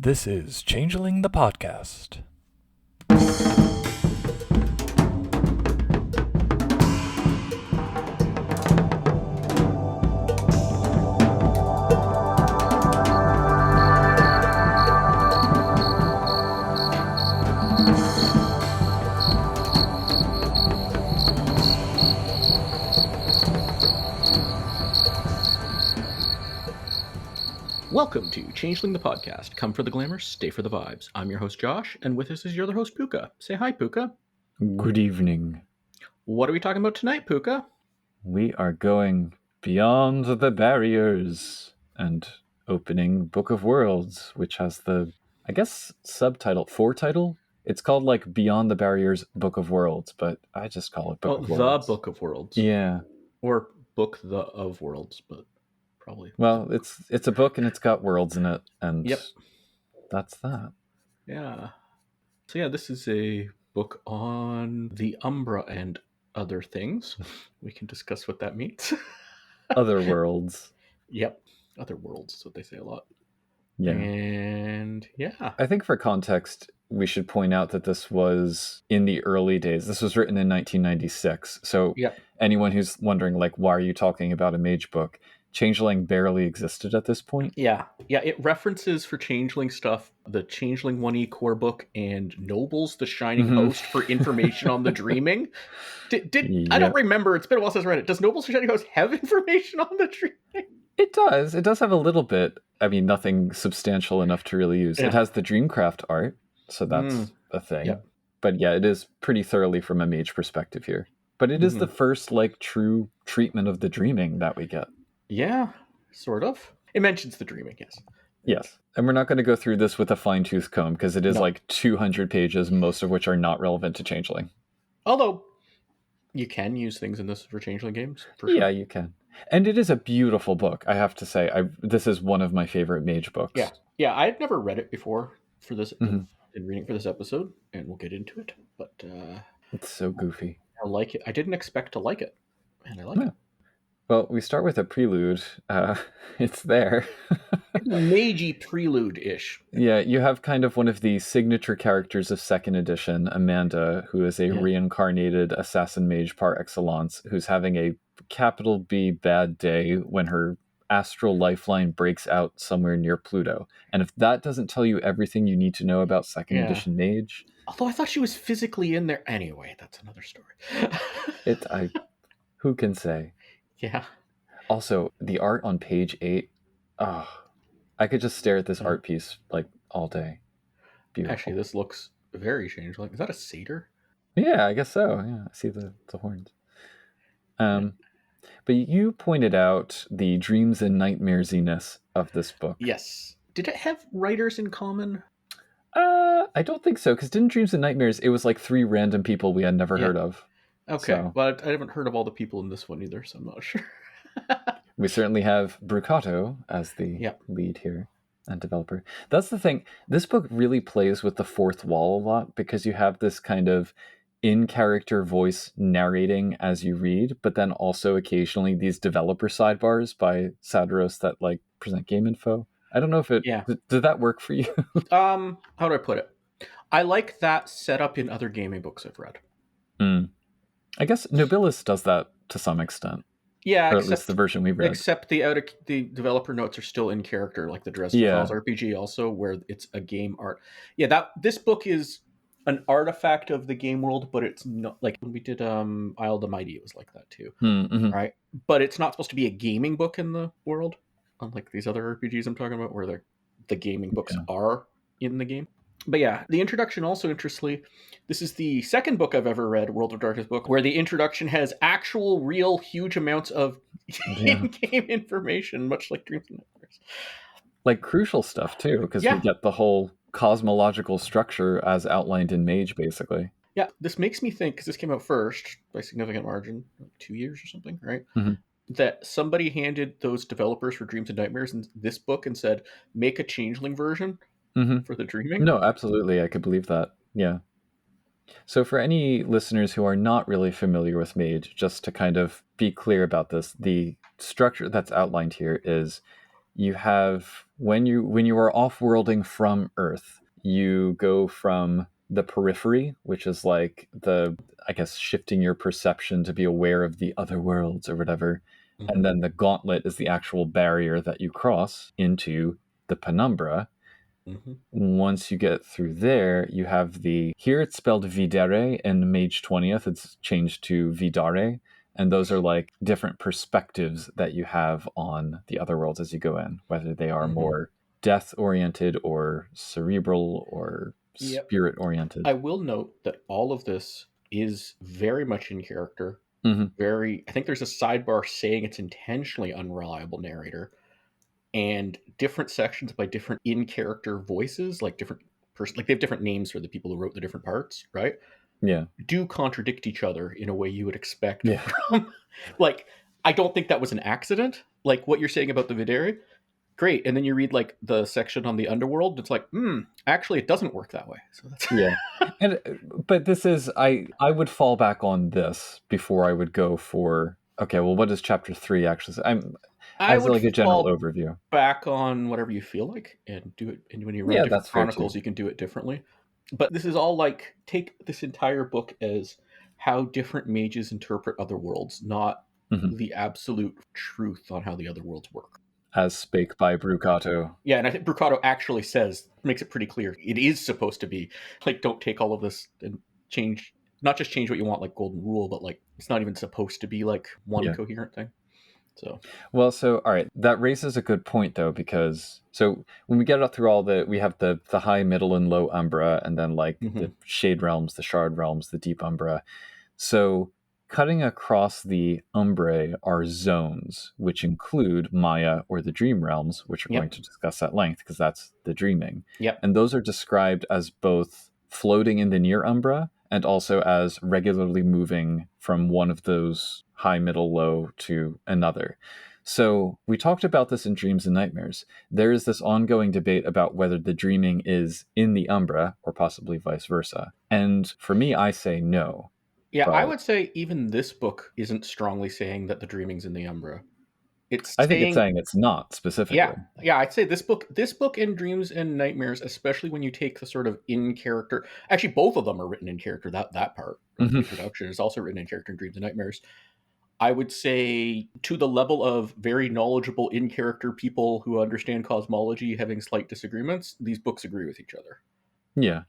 This is Changeling the podcast. Welcome to Changeling the podcast. Come for the glamour, stay for the vibes. I'm your host Josh, and with us is your other host Pooka. Say hi, Pooka. Good evening. What are we talking about tonight, Pooka? We are going beyond the barriers and opening Book of Worlds, which has the, I guess, foretitle. It's called like Beyond the Barriers Book of Worlds, but I just call it Book of Worlds. The Book of Worlds. Yeah. Or Book the of Worlds, but probably. Well, it's a book and it's got worlds in it, and Yep. That's that. Yeah. So yeah, this is a book on the Umbrae and other things. We can discuss what that means. Otherworlds. Yep. Otherworlds is what they say a lot. Yeah. And yeah. I think for context, we should point out that this was in the early days. This was written in 1996. So anyone who's wondering, like, why are you talking about a mage book? Changeling barely existed at this point. Yeah. It references for Changeling stuff, the Changeling 1E core book and Nobles, the Shining Host for information on the dreaming. I don't remember. It's been a while since I read it. Does Nobles, the Shining Host have information on the dreaming? It does. It does have a little bit. I mean, nothing substantial enough to really use. Yeah. It has the Dreamcraft art, so that's a thing. Yeah. But yeah, it is pretty thoroughly from a mage perspective here. But it is the first, like, true treatment of the dreaming that we get. Yeah, sort of. It mentions the dreaming, yes. Yes. And we're not going to go through this with a fine-tooth comb because it is like 200 pages, most of which are not relevant to Changeling. Although, you can use things in this for Changeling games. For sure. Yeah, you can. And it is a beautiful book, I have to say. This is one of my favorite mage books. Yeah, I had never read it before for this in reading for this episode, and we'll get into it. But it's so goofy. I like it. I didn't expect to like it, and I like it. Well, we start with a prelude. It's there. Magi prelude-ish. Yeah, you have kind of one of the signature characters of second edition, Amanda, who is a reincarnated assassin mage par excellence, who's having a capital B bad day when her astral lifeline breaks out somewhere near Pluto. And if that doesn't tell you everything you need to know about second edition mage... Although I thought she was physically in there. Anyway, that's another story. Who can say? Yeah. Also, the art on page 8, I could just stare at this art piece like all day. Beautiful. Actually, this looks very Changeling. Is that a satyr? Yeah, I guess so. Yeah, I see the horns. But you pointed out the dreams and nightmaresiness of this book. Yes. Did it have writers in common? I don't think so, because didn't Dreams and Nightmares, it was like 3 random people we had never heard of. Okay, so. But I haven't heard of all the people in this one either, so I'm not sure. We certainly have Brucato as the lead here and developer. That's the thing. This book really plays with the fourth wall a lot because you have this kind of in-character voice narrating as you read, but then also occasionally these developer sidebars by Sadros that like present game info. I don't know if it... Did that work for you? How do I put it? I like that setup in other gaming books I've read. I guess Nobilis does that to some extent. Yeah, or at least the version we read. Except the developer notes are still in character, like the Dresden Files RPG also, where it's a game art. Yeah, this book is an artifact of the game world, but it's not like when we did Isle of the Mighty, it was like that too, right? But it's not supposed to be a gaming book in the world, unlike these other RPGs I'm talking about, where the gaming books are in the game. But yeah, the introduction also, interestingly, this is the second book I've ever read, World of Darkness book, where the introduction has actual, real, huge amounts of in-game information, much like Dreams and Nightmares. Like crucial stuff, too, because we get the whole cosmological structure as outlined in Mage, basically. Yeah, this makes me think, because this came out first, by significant margin, like 2 years or something, right? That somebody handed those developers for Dreams and Nightmares in this book and said, make a Changeling version. For the dreaming? No, absolutely. I could believe that. Yeah. So for any listeners who are not really familiar with Mage, just to kind of be clear about this, the structure that's outlined here is you have when you are off-worlding from Earth, you go from the periphery, which is like I guess shifting your perception to be aware of the other worlds or whatever. Mm-hmm. And then the gauntlet is the actual barrier that you cross into the penumbra. Mm-hmm. Once you get through there, you have here it's spelled videre, and Mage 20th it's changed to vidare. And those are like different perspectives that you have on the other worlds as you go in, whether they are more death-oriented or cerebral or spirit-oriented. I will note that all of this is very much in character. I think there's a sidebar saying it's intentionally unreliable narrator, and different sections by different in-character voices, like different like they have different names for the people who wrote the different parts, right? Yeah, do contradict each other in a way you would expect from, like, I don't think that was an accident. Like what you're saying about the Videre, great. And then you read like the section on the underworld, it's like, actually it doesn't work that way. So that's but this is, I would fall back on this before I would go for, okay, well, what does chapter 3 actually say? I would like a general overview. Back on whatever you feel like and do it. And when you run different chronicles, you can do it differently. But this is all like, take this entire book as how different mages interpret other worlds, not the absolute truth on how the other worlds work. As spake by Brucato. Yeah, and I think Brucato actually makes it pretty clear. It is supposed to be, like, don't take all of this and not just change what you want, like Golden Rule, but like, it's not even supposed to be like one coherent thing. So all right, that raises a good point though, because when we get up through we have the high, middle, and low Umbra, and then like the Shade Realms, the Shard Realms, the Deep Umbra. So cutting across the Umbrae are zones, which include Maya or the Dream Realms, which we're going to discuss at length because that's the dreaming. And those are described as both floating in the near Umbra and also as regularly moving from one of those high, middle, low to another. So we talked about this in Dreams and Nightmares. There is this ongoing debate about whether the dreaming is in the Umbra or possibly vice versa. And for me, I say no. Yeah, I would say even this book isn't strongly saying that the dreaming's in the Umbra. I think it's saying it's not specifically. Yeah, I'd say this book in Dreams and Nightmares, especially when you take the sort of in character. Actually, both of them are written in character. That part of the introduction is also written in character in Dreams and Nightmares. I would say to the level of very knowledgeable in character people who understand cosmology having slight disagreements, these books agree with each other. Yeah,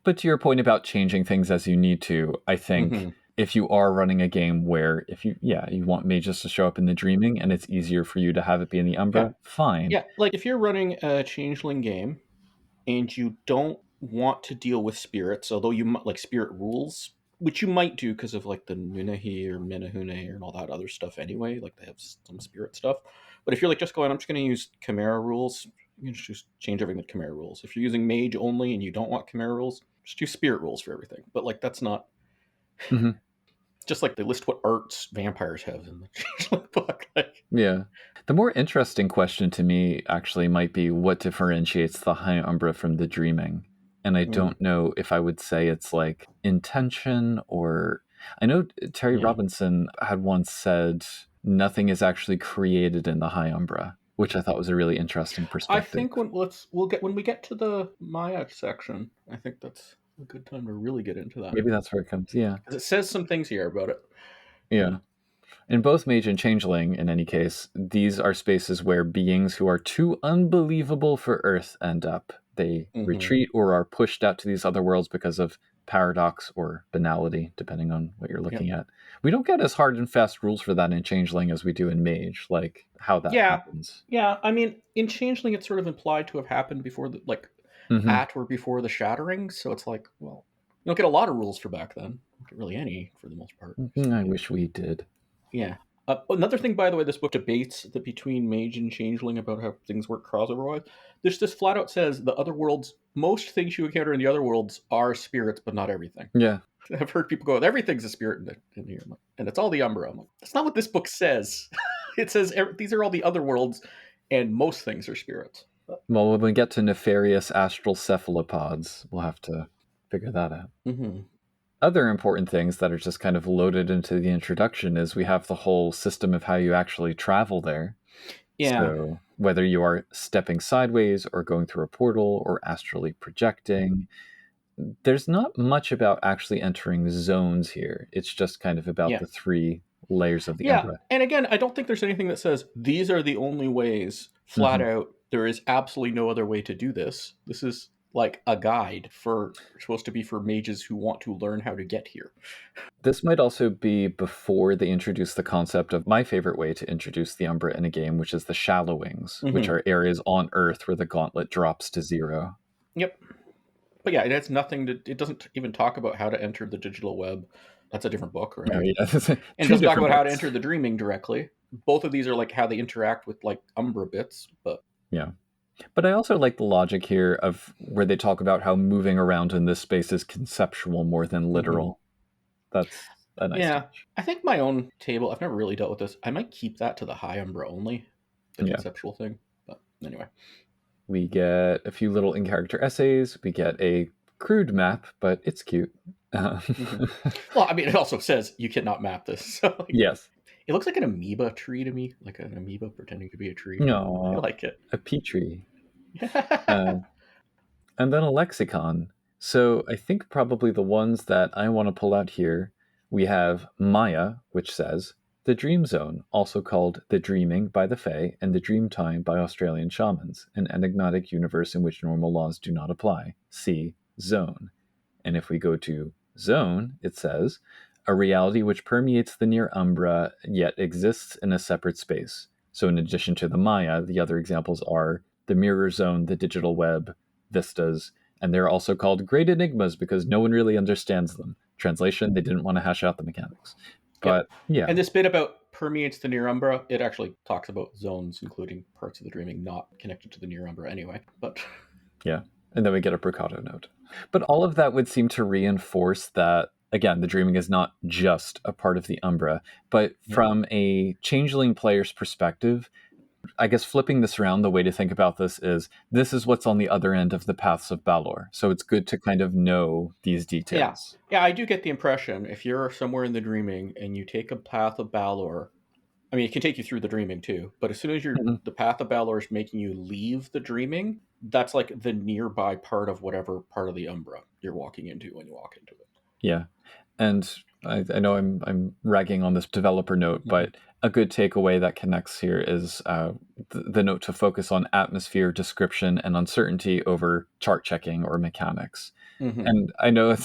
but to your point about changing things as you need to, I think. If you are running a game where you want mages to show up in the dreaming and it's easier for you to have it be in the Umbra, fine. Yeah, like if you're running a Changeling game and you don't want to deal with spirits, although you might like spirit rules, which you might do because of like the Nunahi or Menahune and all that other stuff anyway, like they have some spirit stuff. But if you're like just going, I'm just going to use Chimera rules, you can just change everything with Chimera rules. If you're using Mage only and you don't want Chimera rules, just use spirit rules for everything. But like that's not... Just like they list what arts vampires have in the Changeling book. Yeah. The more interesting question to me actually might be what differentiates the High Umbra from the dreaming. And I don't know if I would say it's like intention or... I know Terry Robinson had once said nothing is actually created in the High Umbra, which I thought was a really interesting perspective. I think when we get to the Maya section, I think that's a good time to really get into that. Maybe that's where it comes, yeah. Because it says some things here about it. Yeah. In both Mage and Changeling, in any case, these are spaces where beings who are too unbelievable for Earth end up. They retreat or are pushed out to these other worlds because of paradox or banality, depending on what you're looking at. We don't get as hard and fast rules for that in Changeling as we do in Mage, like how that happens. Yeah, I mean, in Changeling, it's sort of implied to have happened before the, at or before the shattering, so it's like, well, you don't get a lot of rules for back then. You don't get really any, for the most part. I wish we did. Yeah. Another thing, by the way, this book debates that between Mage and Changeling about how things work crossover-wise. This just flat out says the other worlds, most things you encounter in the other worlds are spirits, but not everything. Yeah. I've heard people go, everything's a spirit in here. And it's all the Umbra. I'm like, that's not what this book says. It says these are all the other worlds, and most things are spirits. Well, when we get to nefarious astral cephalopods, we'll have to figure that out. Other important things that are just kind of loaded into the introduction is we have the whole system of how you actually travel there. Yeah. So whether you are stepping sideways or going through a portal or astrally projecting, there's not much about actually entering zones here. It's just kind of about the 3 layers of the Umbrae. And again, I don't think there's anything that says these are the only ways, flat out. There is absolutely no other way to do this. This is like a guide supposed to be for mages who want to learn how to get here. This might also be before they introduce the concept of my favorite way to introduce the Umbrae in a game, which is the Shallowings, which are areas on Earth where the gauntlet drops to 0. Yep. But yeah, it has nothing to. It doesn't even talk about how to enter the digital web. That's a different book, right? Oh, yeah. And it doesn't talk about how to enter the dreaming directly. Both of these are like how they interact with like Umbra bits, but yeah. But I also like the logic here of where they talk about how moving around in this space is conceptual more than literal. That's a nice touch. I think my own table, I've never really dealt with this. I might keep that to the high Umbra only, the conceptual thing. But anyway. We get a few little in-character essays. We get a crude map, but it's cute. Well, I mean, it also says you cannot map this. So yes. It looks like an amoeba tree to me, like an amoeba pretending to be a tree. No, I like it. A petri. And then a lexicon. So I think probably the ones that I want to pull out here, we have Maya, which says, the dream zone, also called the dreaming by the Fae and the dream time by Australian shamans, an enigmatic universe in which normal laws do not apply. See zone. And if we go to zone, it says, a reality which permeates the near umbra, yet exists in a separate space. So in addition to the Maya, the other examples are the mirror zone, the digital web, vistas, and they're also called great enigmas because no one really understands them. Translation, they didn't want to hash out the mechanics. But yeah. And this bit about permeates the near umbra, it actually talks about zones, including parts of the dreaming not connected to the near umbra anyway. But yeah. And then we get a Pooka note. But all of that would seem to reinforce that, again, the dreaming is not just a part of the Umbra, but from a Changeling player's perspective, I guess flipping this around, the way to think about this is what's on the other end of the paths of Balor. So it's good to kind of know these details. Yeah, I do get the impression if you're somewhere in the dreaming and you take a path of Balor, I mean, it can take you through the dreaming too, but as soon as the path of Balor is making you leave the dreaming, that's like the nearby part of whatever part of the Umbra you're walking into when you walk into it. Yeah. And I know I'm ragging on this developer note, but a good takeaway that connects here is the note to focus on atmosphere, description, and uncertainty over chart checking or mechanics. And I know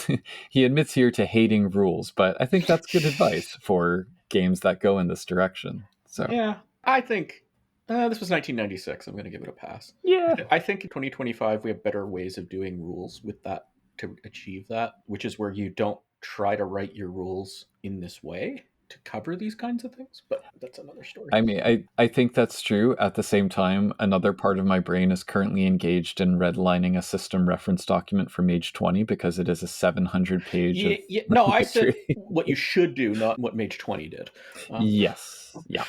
he admits here to hating rules, but I think that's good advice for games that go in this direction. So yeah, I think this was 1996. I'm going to give it a pass. Yeah, I think in 2025 we have better ways of doing rules with that to achieve that, which is where you don't try to write your rules in this way to cover these kinds of things, but that's another story. I mean, I think that's true. At the same time, another part of my brain is currently engaged in redlining a system reference document for Mage 20 because it is a 700-page. No, I said what you should do, not what Mage 20 did. Yes, yeah.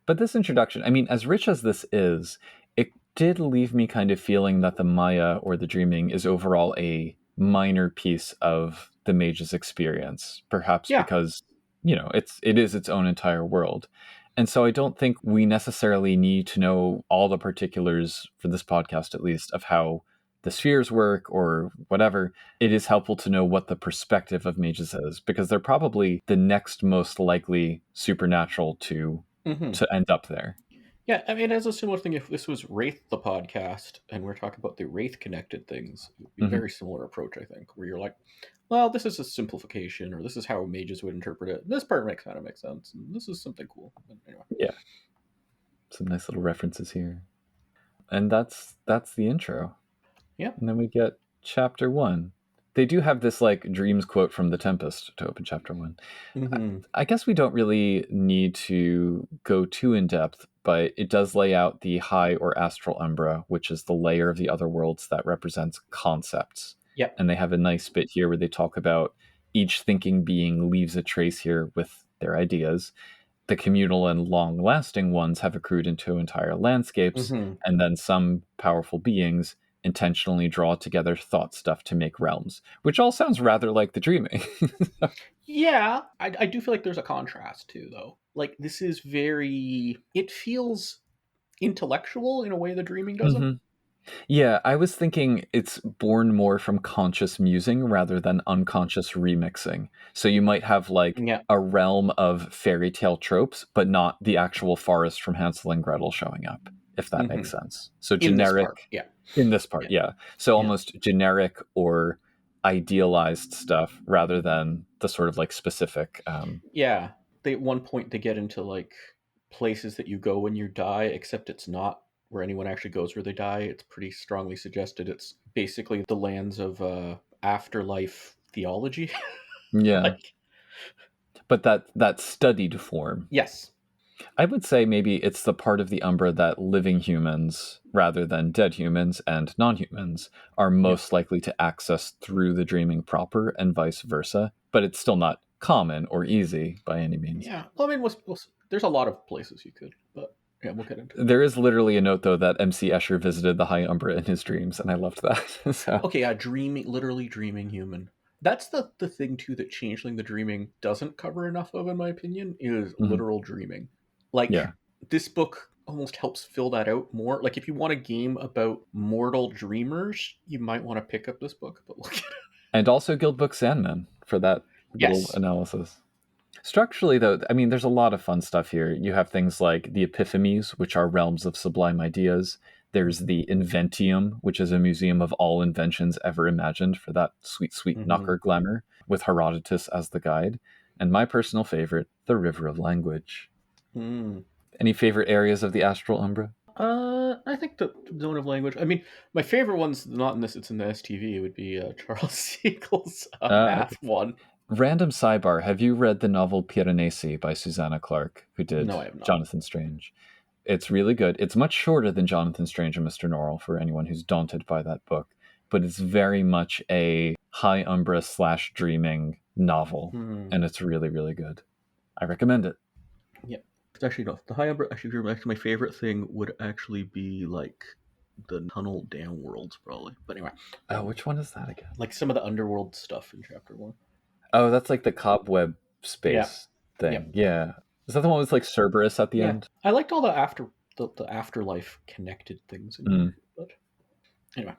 But this introduction, I mean, as rich as this is, it did leave me kind of feeling that the Maya or the dreaming is overall a minor piece of the Mage's experience, perhaps because it is its own entire world. And so I don't think we necessarily need to know all the particulars, for this podcast at least, of how the spheres work or whatever. It is helpful to know what the perspective of mages is, because they're probably the next most likely supernatural to end up there. Yeah, I mean, as a similar thing, if this was Wraith the podcast and we're talking about the Wraith connected things, it would be a very similar approach, I think, where you're like, well, this is a simplification, or this is how mages would interpret it. This part kind of makes sense, and this is something cool. Anyway. Yeah. Some nice little references here. And that's the intro. Yeah. And then we get chapter 1. They do have this like dreams quote from The Tempest to open chapter 1. I guess we don't really need to go too in depth, but it does lay out the high or astral umbra, which is the layer of the Otherworlds that represents concepts. Yeah. And they have a nice bit here where they talk about each thinking being leaves a trace here with their ideas. The communal and long-lasting ones have accrued into entire landscapes, and then some powerful beings intentionally draw together thought stuff to make realms, which all sounds rather like the dreaming. Yeah, I do feel like there's a contrast too, though. Like, this is it feels intellectual in a way the dreaming doesn't. Mm-hmm. Yeah, I was thinking it's born more from conscious musing rather than unconscious remixing. So you might have like a realm of fairy tale tropes, but not the actual forest from Hansel and Gretel showing up, if that makes sense. So generic in this part, yeah. So almost generic or idealized stuff rather than the sort of like specific. They at one point they get into like places that you go when you die, except it's not where anyone actually goes where they die. It's pretty strongly suggested it's basically the lands of afterlife theology. Yeah. But that studied form. Yes. I would say maybe it's the part of the Umbra that living humans, rather than dead humans and non-humans, are most likely to access through the dreaming proper and vice versa. But it's still not common or easy by any means. Yeah. Well, I mean, there's a lot of places you could, but yeah, we'll get into it. There is literally a note, though, that MC Escher visited the High Umbra in his dreams, and I loved that. So. Okay, yeah, literally dreaming human. That's the thing, too, that Changeling the Dreaming doesn't cover enough of, in my opinion, is literal dreaming. Like, this book almost helps fill that out more. Like, if you want a game about mortal dreamers, you might want to pick up this book, but look at it. And also Guildbook Sandman for that little analysis. Structurally, though, I mean, there's a lot of fun stuff here. You have things like the Epiphanes, which are realms of sublime ideas. There's the Inventium, which is a museum of all inventions ever imagined for that sweet, sweet knocker glamour, with Herodotus as the guide. And my personal favorite, the River of Language. Any favorite areas of the Astral Umbra? I think the Zone of Language. I mean, my favorite one's not in this, it's in the STV. It would be Charles Siegel's math one. Random sidebar, have you read the novel Piranesi by Susanna Clarke, who did Jonathan Strange? It's really good. It's much shorter than Jonathan Strange and Mr. Norrell for anyone who's daunted by that book, but it's very much a High Umbra / dreaming novel, and it's really, really good. I recommend it. Yeah. Actually, no. The High Umbra, actually, my favorite thing would actually be like the Tunnel Down Worlds, probably. But anyway. Oh, which one is that again? Like some of the Underworld stuff in Chapter 1. Oh, that's like the cobweb space thing. Yeah. Is that the one with like Cerberus at the end? I liked all the afterlife connected things in here, but anyway.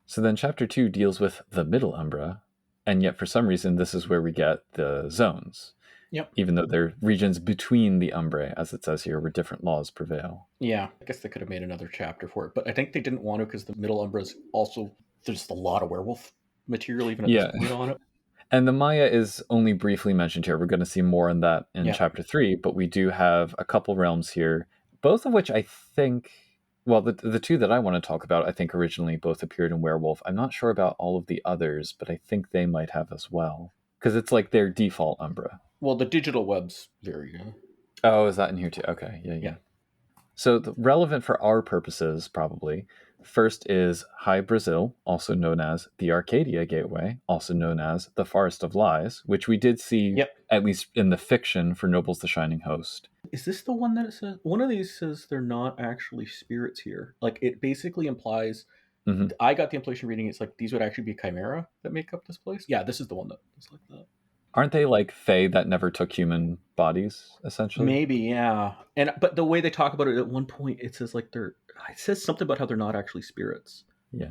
So then Chapter 2 deals with the Middle Umbra, and yet for some reason this is where we get the zones. Yep. Even though they're regions between the Umbrae, as it says here, where different laws prevail. Yeah, I guess they could have made another chapter for it, but I think they didn't want to because the Middle Umbra is also, there's a lot of werewolf material even at this point on it. And the Maya is only briefly mentioned here. We're going to see more on that in Chapter 3, but we do have a couple realms here, both of which I think, well, the two that I want to talk about, I think originally both appeared in Werewolf. I'm not sure about all of the others, but I think they might have as well, because it's like their default Umbra. Well, the digital web's very... Oh, is that in here too? Okay, yeah. So relevant for our purposes, probably, first is High Brazil, also known as the Arcadia Gateway, also known as the Forest of Lies, which we did see, at least in the fiction, for Nobles the Shining Host. Is this the one that it says? One of these says they're not actually spirits here. Like, it basically implies... I got the implication reading it's like these would actually be chimera that make up this place. Yeah, this is the one that is like that. Aren't they like fae that never took human bodies, essentially? Maybe, yeah. But the way they talk about it at one point, it says like it says something about how they're not actually spirits. Yeah.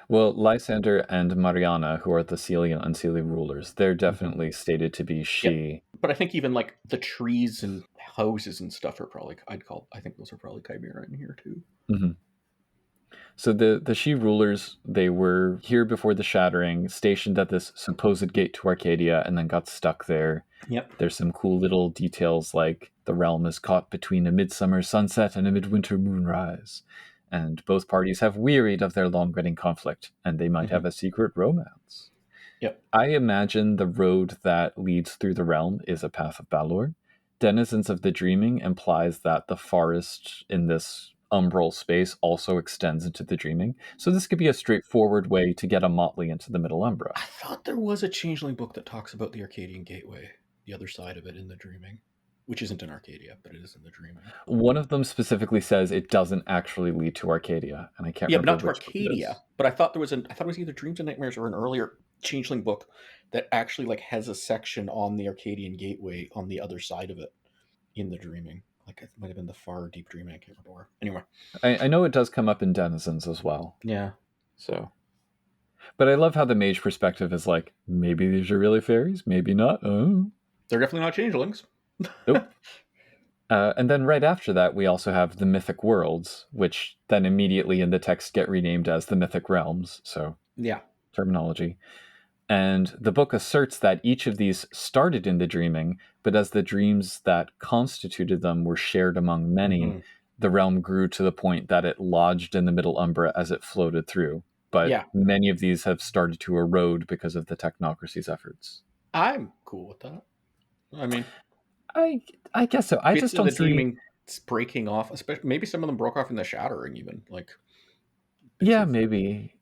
Well, Lysander and Mariana, who are the Seelie and Unseelie rulers, they're definitely stated to be she. Yep. But I think even like the trees and houses and stuff are probably, I think those are probably chimera in here too. So the she rulers, they were here before the shattering, stationed at this supposed gate to Arcadia, and then got stuck there. Yep. There's some cool little details like the realm is caught between a midsummer sunset and a midwinter moonrise, and both parties have wearied of their long-running conflict, and they might have a secret romance. Yep. I imagine the road that leads through the realm is a path of Balor. Denizens of the Dreaming implies that the forest in this umbral space also extends into the Dreaming. So this could be a straightforward way to get a motley into the Middle Umbra. I thought there was a Changeling book that talks about the Arcadian Gateway, the other side of it in the Dreaming, which isn't in Arcadia, but it is in the Dreaming. One of them specifically says it doesn't actually lead to Arcadia, and I can't remember. Yeah, but not to Arcadia. But I thought it was either Dreams and Nightmares or an earlier Changeling book that actually like has a section on the Arcadian Gateway on the other side of it in the Dreaming. Like it might have been the far deep dreaming. I can't remember. Anyway, I know it does come up in Denizens as well. Yeah. So, but I love how the mage perspective is like, maybe these are really fairies, maybe not. Oh, they're definitely not changelings. Nope. And then right after that, we also have the mythic worlds, which then immediately in the text get renamed as the mythic realms. So, yeah, terminology. And the book asserts that each of these started in the dreaming, but as the dreams that constituted them were shared among many, the realm grew to the point that it lodged in the middle Umbrae as it floated through. But many of these have started to erode because of the technocracy's efforts. I'm cool with that. I mean, I guess so. I just don't the dreaming breaking off. Especially maybe some of them broke off in the shattering, even like. Yeah, maybe.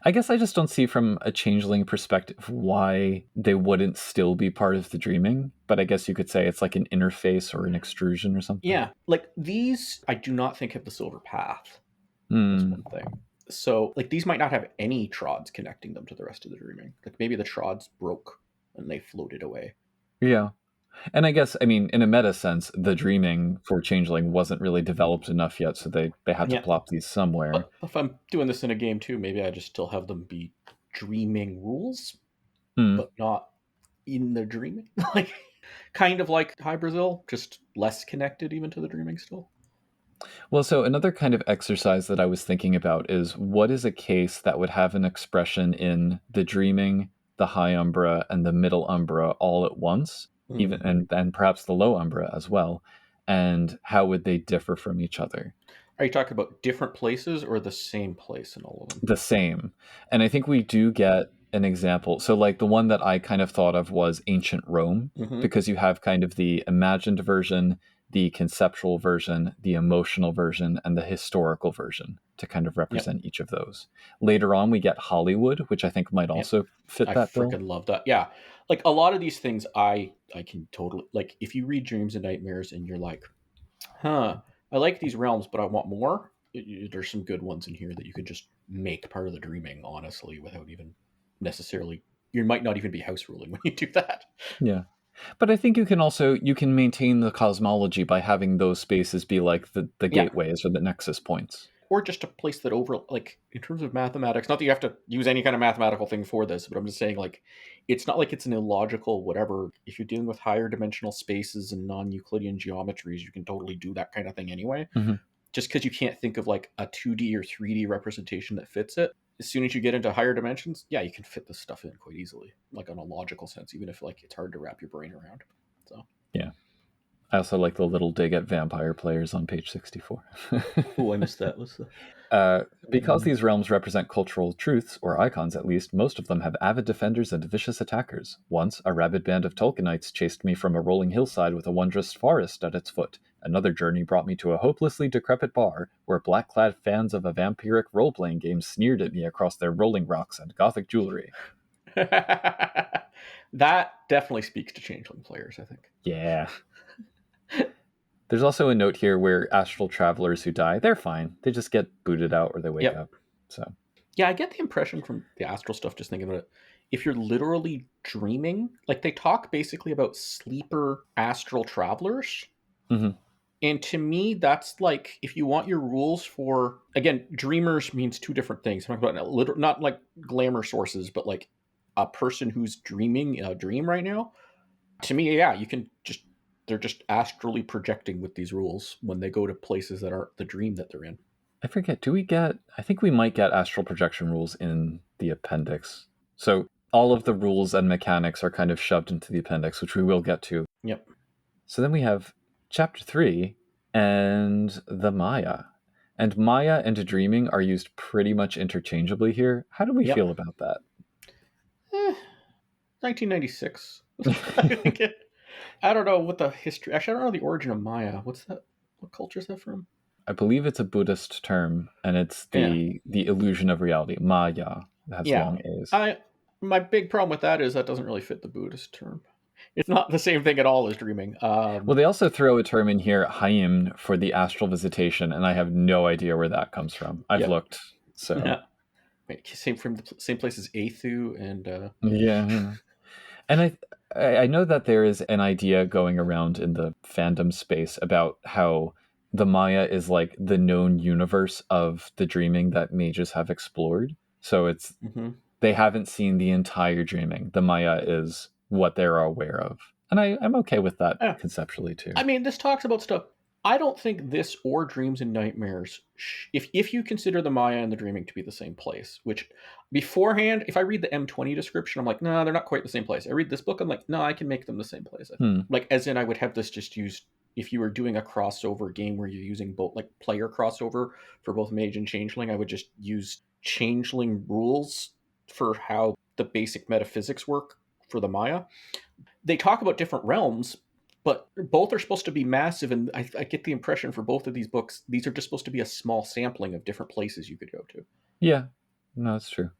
I guess I just don't see from a changeling perspective why they wouldn't still be part of the dreaming. But I guess you could say it's like an interface or an extrusion or something. Yeah, like these, I do not think have the silver path. That's one thing. So, like, these might not have any trods connecting them to the rest of the dreaming. Like, maybe the trods broke and they floated away. Yeah. And I guess, I mean, in a meta sense, the dreaming for Changeling wasn't really developed enough yet, so they had to plop these somewhere. But if I'm doing this in a game too, maybe I just still have them be dreaming rules, but not in the dreaming. Like, kind of like High Brazil, just less connected even to the dreaming still. Well, so another kind of exercise that I was thinking about is what is a case that would have an expression in the dreaming, the high Umbrae, and the middle Umbrae all at once, even and perhaps the low Umbrae as well, and how would they differ from each other? Are you talking about different places or the same place in all of them? The same. And I think we do get an example. So like the one that I kind of thought of was ancient Rome, because you have kind of the imagined version, the conceptual version, the emotional version, and the historical version to kind of represent each of those. Later on, we get Hollywood, which I think might also fit that bill. I freaking love that. Yeah. Like a lot of these things, I can totally, like if you read Dreams and Nightmares and you're like, I like these realms, but I want more. There's some good ones in here that you could just make part of the dreaming, honestly, without even necessarily, you might not even be house ruling when you do that. Yeah. But I think you can maintain the cosmology by having those spaces be like the gateways or the nexus points. Or just a place that like in terms of mathematics, not that you have to use any kind of mathematical thing for this, but I'm just saying like, it's not like it's an illogical whatever. If you're dealing with higher dimensional spaces and non-Euclidean geometries, you can totally do that kind of thing anyway. Just because you can't think of like a 2D or 3D representation that fits it. As soon as you get into higher dimensions, you can fit this stuff in quite easily, like on a logical sense, even if like it's hard to wrap your brain around. So yeah. I also like the little dig at vampire players on page 64. Oh, I missed that. What's the... Because these realms represent cultural truths, or icons at least, most of them have avid defenders and vicious attackers. Once, a rabid band of Tolkienites chased me from a rolling hillside with a wondrous forest at its foot. Another journey brought me to a hopelessly decrepit bar, where black-clad fans of a vampiric role-playing game sneered at me across their rolling rocks and gothic jewelry. That definitely speaks to Changeling players, I think. Yeah. There's also a note here where astral travelers who die, they're fine. They just get booted out or they wake up. So yeah, I get the impression from the astral stuff, just thinking about it, if you're literally dreaming, like they talk basically about sleeper astral travelers. And to me, that's like, if you want your rules for, again, dreamers means two different things. I'm talking about not like glamour sources, but like a person who's dreaming a dream right now. To me, you can just, they're just astrally projecting with these rules when they go to places that aren't the dream that they're in. I forget, I think we might get astral projection rules in the appendix. So all of the rules and mechanics are kind of shoved into the appendix, which we will get to. Yep. So then we have Chapter 3 and the Maya. And Maya and dreaming are used pretty much interchangeably here. How do we feel about that? 1996. I don't know what the history... Actually, I don't know the origin of Maya. What's that? What culture is that from? I believe it's a Buddhist term, and it's the illusion of reality. Maya. It has long A's. My big problem with that is that doesn't really fit the Buddhist term. It's not the same thing at all as dreaming. Well, they also throw a term in here, Hayim, for the astral visitation, and I have no idea where that comes from. I've looked, so... Yeah. Same place as Athu and... Yeah. And I know that there is an idea going around in the fandom space about how the Maya is like the known universe of the dreaming that mages have explored. So it's they haven't seen the entire dreaming. The Maya is what they're aware of. And I'm okay with that conceptually too. I mean, this talks about stuff. I don't think this or Dreams and Nightmares, if you consider the Maya and the Dreaming to be the same place, which beforehand, if I read the M20 description, I'm like, no, they're not quite the same place. I read this book, I'm like, no, I can make them the same place. Like, as in, I would have this just used if you were doing a crossover game where you're using both, like player crossover for both Mage and Changeling, I would just use Changeling rules for how the basic metaphysics work for the Maya. They talk about different realms, but both are supposed to be massive, and I get the impression for both of these books, these are just supposed to be a small sampling of different places you could go to. Yeah, no, that's true.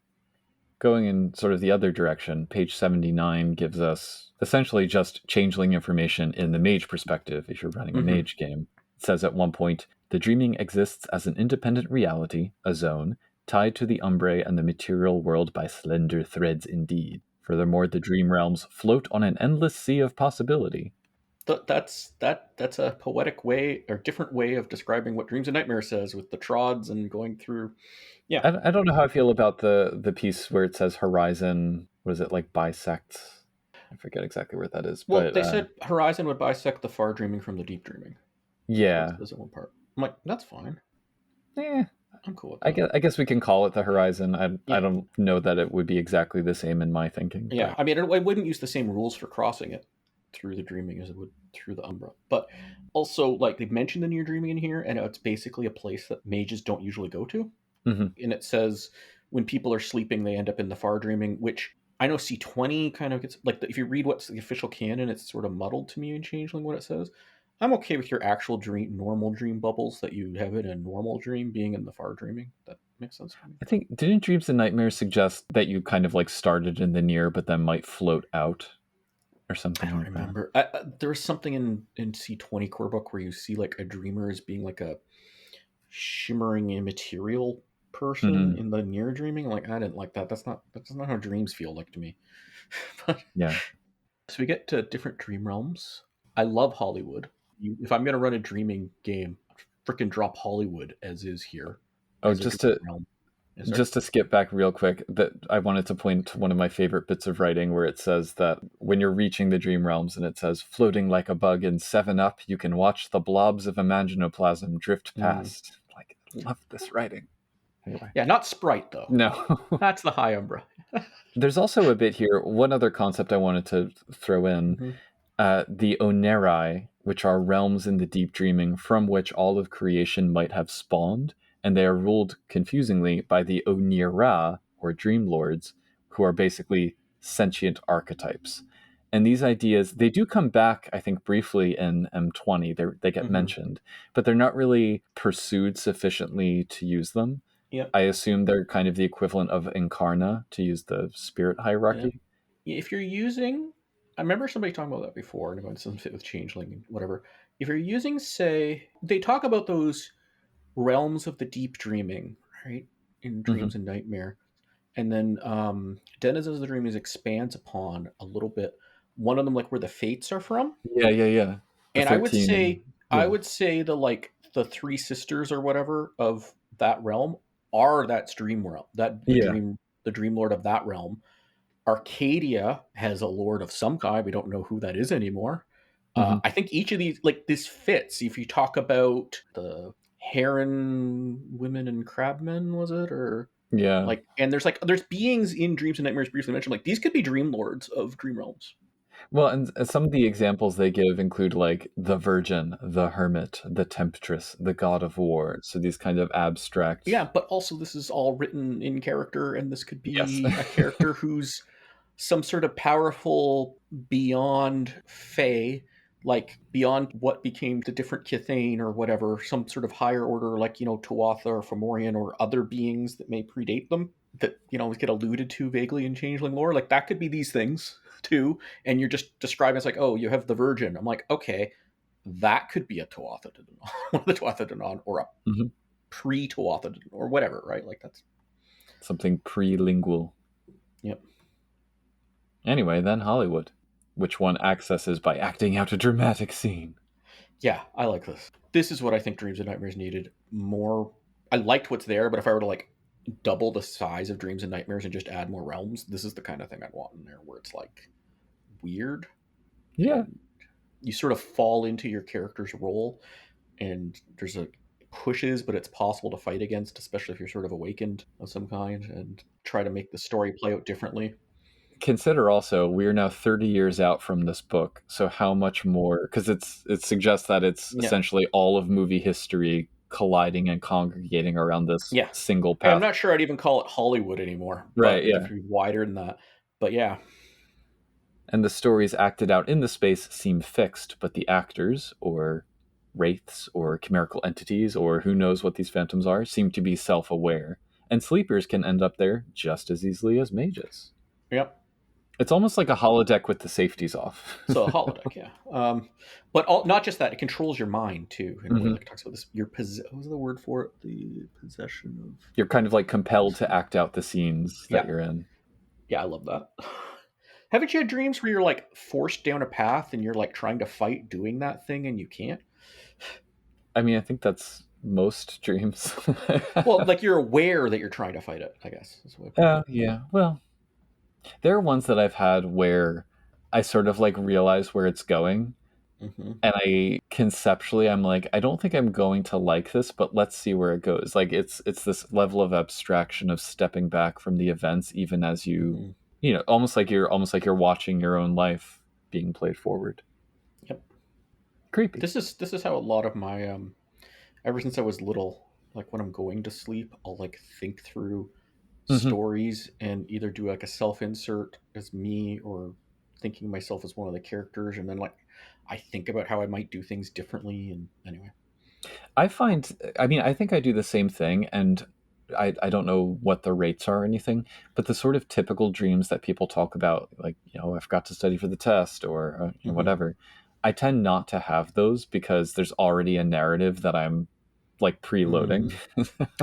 Going in sort of the other direction, page 79 gives us essentially just Changeling information in the Mage perspective if you're running a Mage game. It says at one point, the dreaming exists as an independent reality, a zone, tied to the Umbrae and the material world by slender threads indeed. Furthermore, the dream realms float on an endless sea of possibility. That's a poetic way or different way of describing what Dreams and Nightmares says with the trods and going through. Yeah, I don't know how I feel about the piece where it says horizon. What is it, like bisect? I forget exactly where that is. Well, but they said horizon would bisect the far dreaming from the deep dreaming. Yeah, that's one part. I'm like, that's fine. Yeah, I'm cool with that. I guess we can call it the horizon. I don't know that it would be exactly the same in my thinking. Yeah, but I mean, it wouldn't use the same rules for crossing it through the dreaming as it would through the Umbra. But also, like, they mentioned the near dreaming in here, and it's basically a place that mages don't usually go to. And it says when people are sleeping, they end up in the far dreaming, which I know C20 kind of gets, like, if you read what's the official canon, it's sort of muddled to me in Changeling what it says. I'm okay with your actual normal dream bubbles that you have in a normal dream being in the far dreaming. That makes sense to me. I think, didn't Dreams and Nightmares suggest that you kind of like started in the near, but then might float out or something? I don't remember. There was something in C20 core book where you see like a dreamer as being like a shimmering immaterial person in the near dreaming. I'm like, I didn't like that. That's not how dreams feel like to me. But, yeah. So we get to different dream realms. I love Hollywood. If I'm going to run a dreaming game, freaking drop Hollywood as is here. Oh, just to skip back real quick, that I wanted to point to one of my favorite bits of writing where it says that when you're reaching the dream realms and it says floating like a bug in 7-Up, you can watch the blobs of imaginoplasm drift past. Like, I love this writing. Anyway. Yeah, not Sprite though. No. That's the high Umbra. There's also a bit here, one other concept I wanted to throw in. The Onerai, which are realms in the deep dreaming from which all of creation might have spawned, and they are ruled confusingly by the Onira, or dream lords, who are basically sentient archetypes. And these ideas, they do come back, I think, briefly in M20. They get mentioned, but they're not really pursued sufficiently to use them. Yep. I assume they're kind of the equivalent of Incarna, to use the spirit hierarchy. Yeah. If you're using... I remember somebody talking about that before, and it doesn't fit with Changeling and whatever. If you're using, say... They talk about those realms of the deep dreaming, right? In Dreams and Nightmare. And then Denizens of the Dreaming expands upon a little bit. One of them, like, where the Fates are from. Yeah. And I would say the three sisters or whatever of that realm are that dream realm, the dream lord of that realm. Arcadia has a lord of some kind. We don't know who that is anymore. I think each of these, like, this fits. If you talk about the Heron women and crabmen, was it? Or like, and there's beings in Dreams and Nightmares briefly mentioned, like, these could be dream lords of dream realms. Well, and some of the examples they give include like the Virgin, the Hermit, the Temptress, the God of War. So these kind of abstract. Yeah, but also this is all written in character, and this could be a character who's some sort of powerful beyond Fae, like beyond what became the different Kithane or whatever, some sort of higher order, like, Tuatha or Fomorian or other beings that may predate them that, get alluded to vaguely in Changeling lore. Like, that could be these things too, and you're just describing as like, oh, you have the Virgin. I'm like, okay, that could be a Tuatha De Danann, one of the Tuatha De Danann, or a pre-Tuatha De Danann, or whatever, right? Like, that's something pre-lingual. Yep. Anyway, then Hollywood. which one accesses by acting out a dramatic scene. Yeah, I like this. This is what I think Dreams and Nightmares needed more. I liked what's there, but if I were to like double the size of Dreams and Nightmares and just add more realms, this is the kind of thing I'd want in there, where it's like weird. Yeah. You sort of fall into your character's role, and there's a pushes, but it's possible to fight against, especially if you're sort of awakened of some kind, and try to make the story play out differently. Consider also, we are now 30 years out from this book, so how much more, because it suggests that it's essentially all of movie history colliding and congregating around this single path. I'm not sure I'd even call it Hollywood anymore. Right, yeah. It would be wider than that. But yeah. And the stories acted out in the space seem fixed, but the actors, or wraiths, or chimerical entities, or who knows what these phantoms are, seem to be self-aware. And sleepers can end up there just as easily as mages. Yep. It's almost like a holodeck with the safeties off. So a holodeck, yeah. But not just that, it controls your mind too. In a way, like it talks about this. What was the word for it? The possession of. You're kind of like compelled to act out the scenes that you're in. Yeah, I love that. Haven't you had dreams where you're like forced down a path and you're like trying to fight doing that thing and you can't? I mean, I think that's most dreams. Well, like you're aware that you're trying to fight it, I guess. Yeah. Well, there are ones that I've had where I sort of like realize where it's going. Mm-hmm. And I'm like, I don't think I'm going to like this, but let's see where it goes. Like it's this level of abstraction of stepping back from the events, even as you, almost like you're watching your own life being played forward. Yep. Creepy. This is how a lot of my, ever since I was little, like when I'm going to sleep, I'll like think through stories and either do like a self-insert as me or thinking myself as one of the characters, and then like I think about how I might do things differently. And anyway, I think I do the same thing, and I don't know what the rates are or anything, but the sort of typical dreams that people talk about, like, I forgot to study for the test or whatever, I tend not to have those because there's already a narrative that I'm like preloading.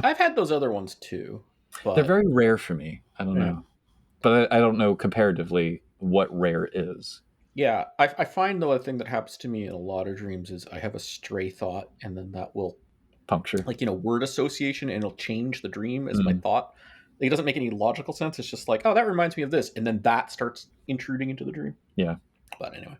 I've had those other ones too. But they're very rare for me. I don't know. But I don't know comparatively what rare is. Yeah. I find, though, a thing that happens to me in a lot of dreams is I have a stray thought, and then that will puncture. Like, word association, and it'll change the dream as my thought. Like, it doesn't make any logical sense. It's just like, oh, that reminds me of this. And then that starts intruding into the dream. Yeah. But anyway.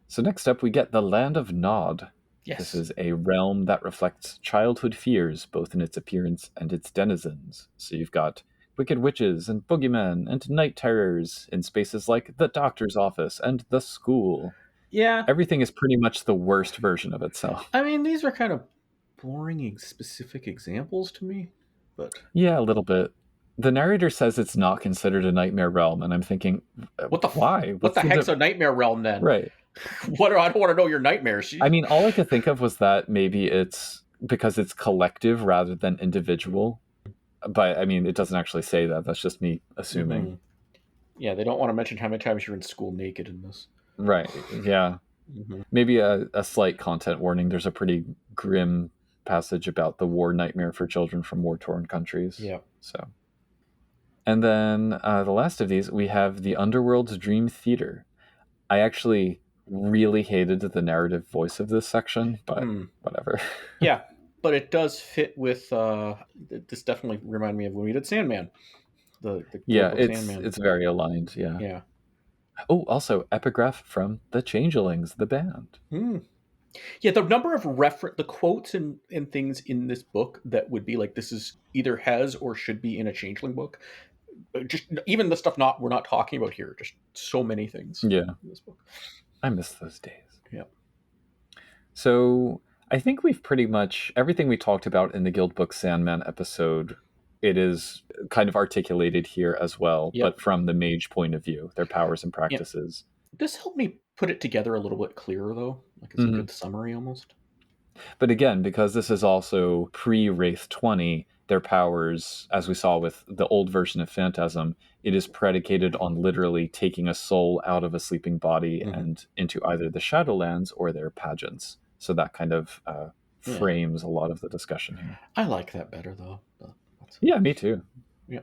So next up, we get the Land of Nod. Yes. This is a realm that reflects childhood fears, both in its appearance and its denizens. So you've got wicked witches and boogeymen and night terrors in spaces like the doctor's office and the school. Yeah. Everything is pretty much the worst version of itself. I mean, these are kind of boring specific examples to me, but... Yeah, a little bit. The narrator says it's not considered a nightmare realm, and I'm thinking, why? What the heck's a nightmare realm then? Right. I don't want to know your nightmares. I mean, all I could think of was that maybe it's because it's collective rather than individual. But I mean, it doesn't actually say that. That's just me assuming. Mm-hmm. Yeah, they don't want to mention how many times you're in school naked in this. Right. Yeah. Maybe a slight content warning. There's a pretty grim passage about the war nightmare for children from war-torn countries. Yeah. So. And then the last of these, we have the Underworld's Dream Theater. I actually really hated the narrative voice of this section, but whatever. Yeah, but it does fit with this definitely reminded me of when we did Sandman. It's very aligned. Yeah. Oh, also epigraph from the Changelings, the band. Yeah, the number of the quotes and things in this book that would be like, this is either has or should be in a Changeling book. Just even the stuff we're not talking about here. Just so many things. Yeah. In this book. I miss those days. Yeah. So I think we've pretty much everything we talked about in the Guild Book Sandman episode, it is kind of articulated here as well, but from the mage point of view, their powers and practices. This helped me put it together a little bit clearer, though. Like it's a good summary almost. But again, because this is also pre-Wraith 20, their powers, as we saw with the old version of Phantasm, it is predicated on literally taking a soul out of a sleeping body and into either the Shadowlands or their pageants. So that kind of frames a lot of the discussion here. I like that better, though. Yeah, me too. Yeah.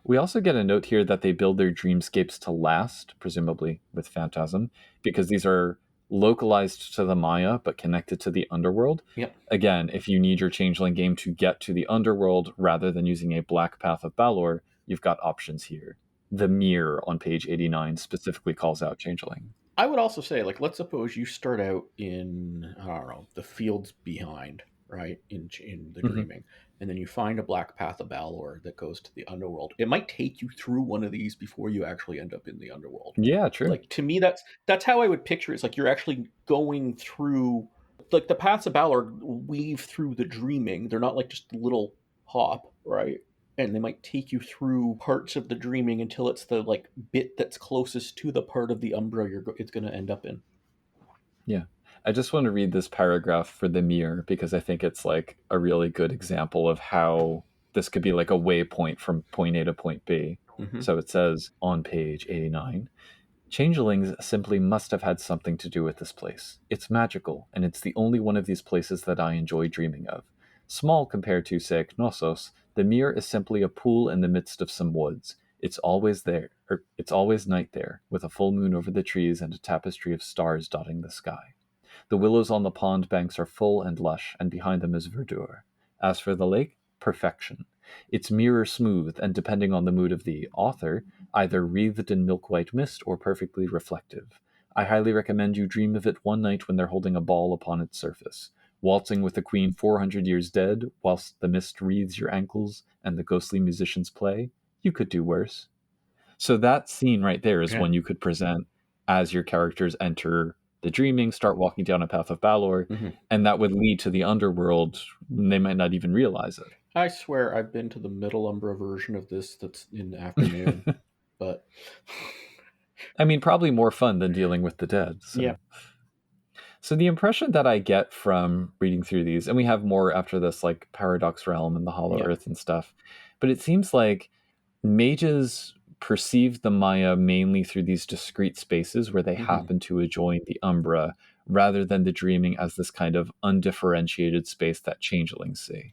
We also get a note here that they build their dreamscapes to last, presumably with Phantasm, because these are localized to the Maya but connected to the underworld. Yep. Again, if you need your Changeling game to get to the underworld rather than using a Black Path of Balor, you've got options here. The mirror on page 89 specifically calls out Changeling. I would also say, like, let's suppose you start out in, I don't know, the fields behind, right, in the dreaming, and then you find a Black Path of Balor that goes to the underworld. It might take you through one of these before you actually end up in the underworld. Yeah, true. Like, to me, that's how I would picture it. It's like you're actually going through, like, the Paths of Balor weave through the dreaming. They're not like just a little hop, right? And they might take you through parts of the dreaming until it's the like bit that's closest to the part of the Umbrae it's going to end up in. Yeah. I just want to read this paragraph for the mirror because I think it's like a really good example of how this could be like a waypoint from point A to point B. Mm-hmm. So it says on page 89, Changelings simply must have had something to do with this place. It's magical, and it's the only one of these places that I enjoy dreaming of. Small compared to, say, Knossos, the mirror is simply a pool in the midst of some woods. It's always there, or it's always night there, with a full moon over the trees and a tapestry of stars dotting the sky. The willows on the pond banks are full and lush, and behind them is verdure. As for the lake, perfection. It's mirror smooth, and depending on the mood of the author, either wreathed in milk-white mist or perfectly reflective. I highly recommend you dream of it one night when they're holding a ball upon its surface, waltzing with the queen 400 years dead, whilst the mist wreathes your ankles and the ghostly musicians play. You could do worse. So that scene right there is one you could present as your characters enter the dreaming, start walking down a path of Balor, and that would lead to the underworld. They might not even realize it. I swear I've been to the Middle Umbra version of this that's in the afternoon, but I mean, probably more fun than dealing with the dead. So. Yeah. So the impression that I get from reading through these, and we have more after this, like Paradox Realm and the Hollow Earth and stuff, but it seems like mages perceive the Maya mainly through these discrete spaces where they happen to adjoin the Umbra, rather than the dreaming as this kind of undifferentiated space that changelings see.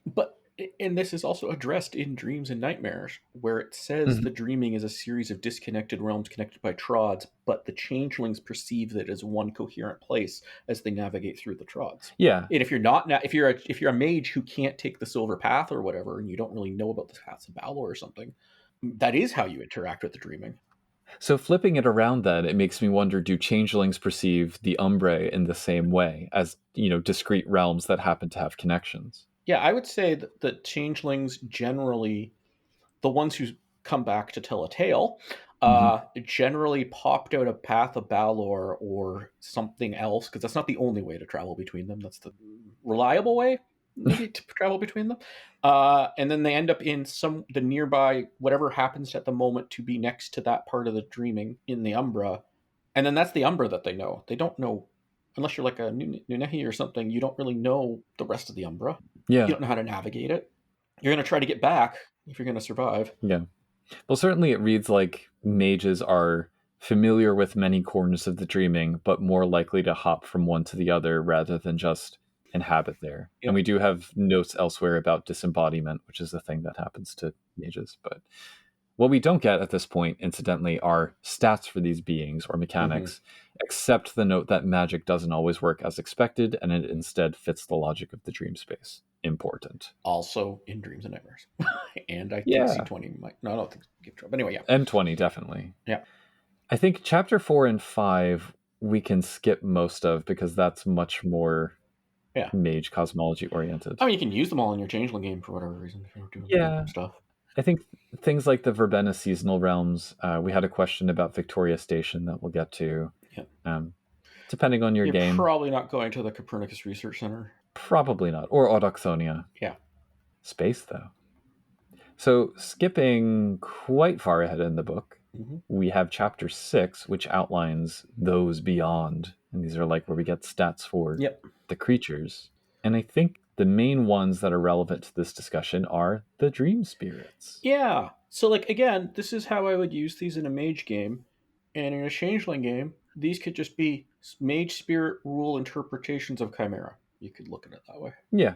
And this is also addressed in Dreams and Nightmares, where it says the dreaming is a series of disconnected realms connected by trods, but the changelings perceive it as one coherent place as they navigate through the trods. Yeah. And if you're a mage who can't take the silver path or whatever, and you don't really know about the paths of Balor or something, that is how you interact with the dreaming. So flipping it around then, it makes me wonder, do changelings perceive the Umbrae in the same way as, discrete realms that happen to have connections? Yeah, I would say that the changelings generally, the ones who come back to tell a tale, generally popped out a Path of Balor or something else, because that's not the only way to travel between them. That's the reliable way, maybe, to travel between them. And then they end up in the nearby, whatever happens at the moment to be next to that part of the dreaming in the Umbra. And then that's the Umbra that they know. They don't know, unless you're like a Nunehi or something, you don't really know the rest of the Umbra. Yeah. You don't know how to navigate it. You're going to try to get back if you're going to survive. Yeah. Well, certainly it reads like mages are familiar with many corners of the dreaming, but more likely to hop from one to the other rather than just inhabit there. Yep. And we do have notes elsewhere about disembodiment, which is a thing that happens to mages. But what we don't get at this point, incidentally, are stats for these beings or mechanics, except the note that magic doesn't always work as expected, and it instead fits the logic of the dream space. Important. Also in Dreams and Nightmares. And I think C20 might... No, I don't think give trouble. But anyway, yeah. M20, definitely. Yeah. I think chapter 4 and 5 we can skip most of because that's much more mage cosmology oriented. I mean, you can use them all in your Changeling game for whatever reason if you're doing stuff. I think things like the Verbena seasonal realms, we had a question about Victoria Station that we'll get to. Yeah. Depending on your game. You're probably not going to the Copernicus Research Center. Probably not. Or Autochthonia. Yeah. Space, though. So skipping quite far ahead in the book, we have chapter 6, which outlines those beyond. And these are like where we get stats for the creatures. And I think the main ones that are relevant to this discussion are the dream spirits. Yeah. So, like, again, this is how I would use these in a mage game. And in a changeling game, these could just be mage spirit rule interpretations of Chimera. You could look at it that way. Yeah.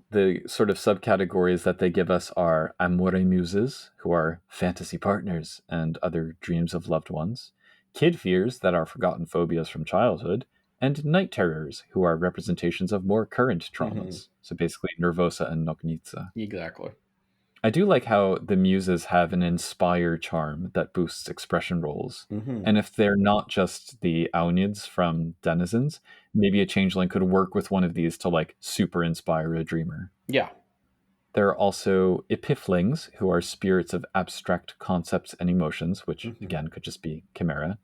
The sort of subcategories that they give us are muses, who are fantasy partners and other dreams of loved ones, kid fears that are forgotten phobias from childhood, and night terrors, who are representations of more current traumas. So basically nervosa and nocnitsa. Exactly. I do like how the muses have an inspire charm that boosts expression rolls. And if they're not just the Aunids from Denizens, maybe a changeling could work with one of these to like super inspire a dreamer. Yeah. There are also epiphlings, who are spirits of abstract concepts and emotions, which again could just be chimera.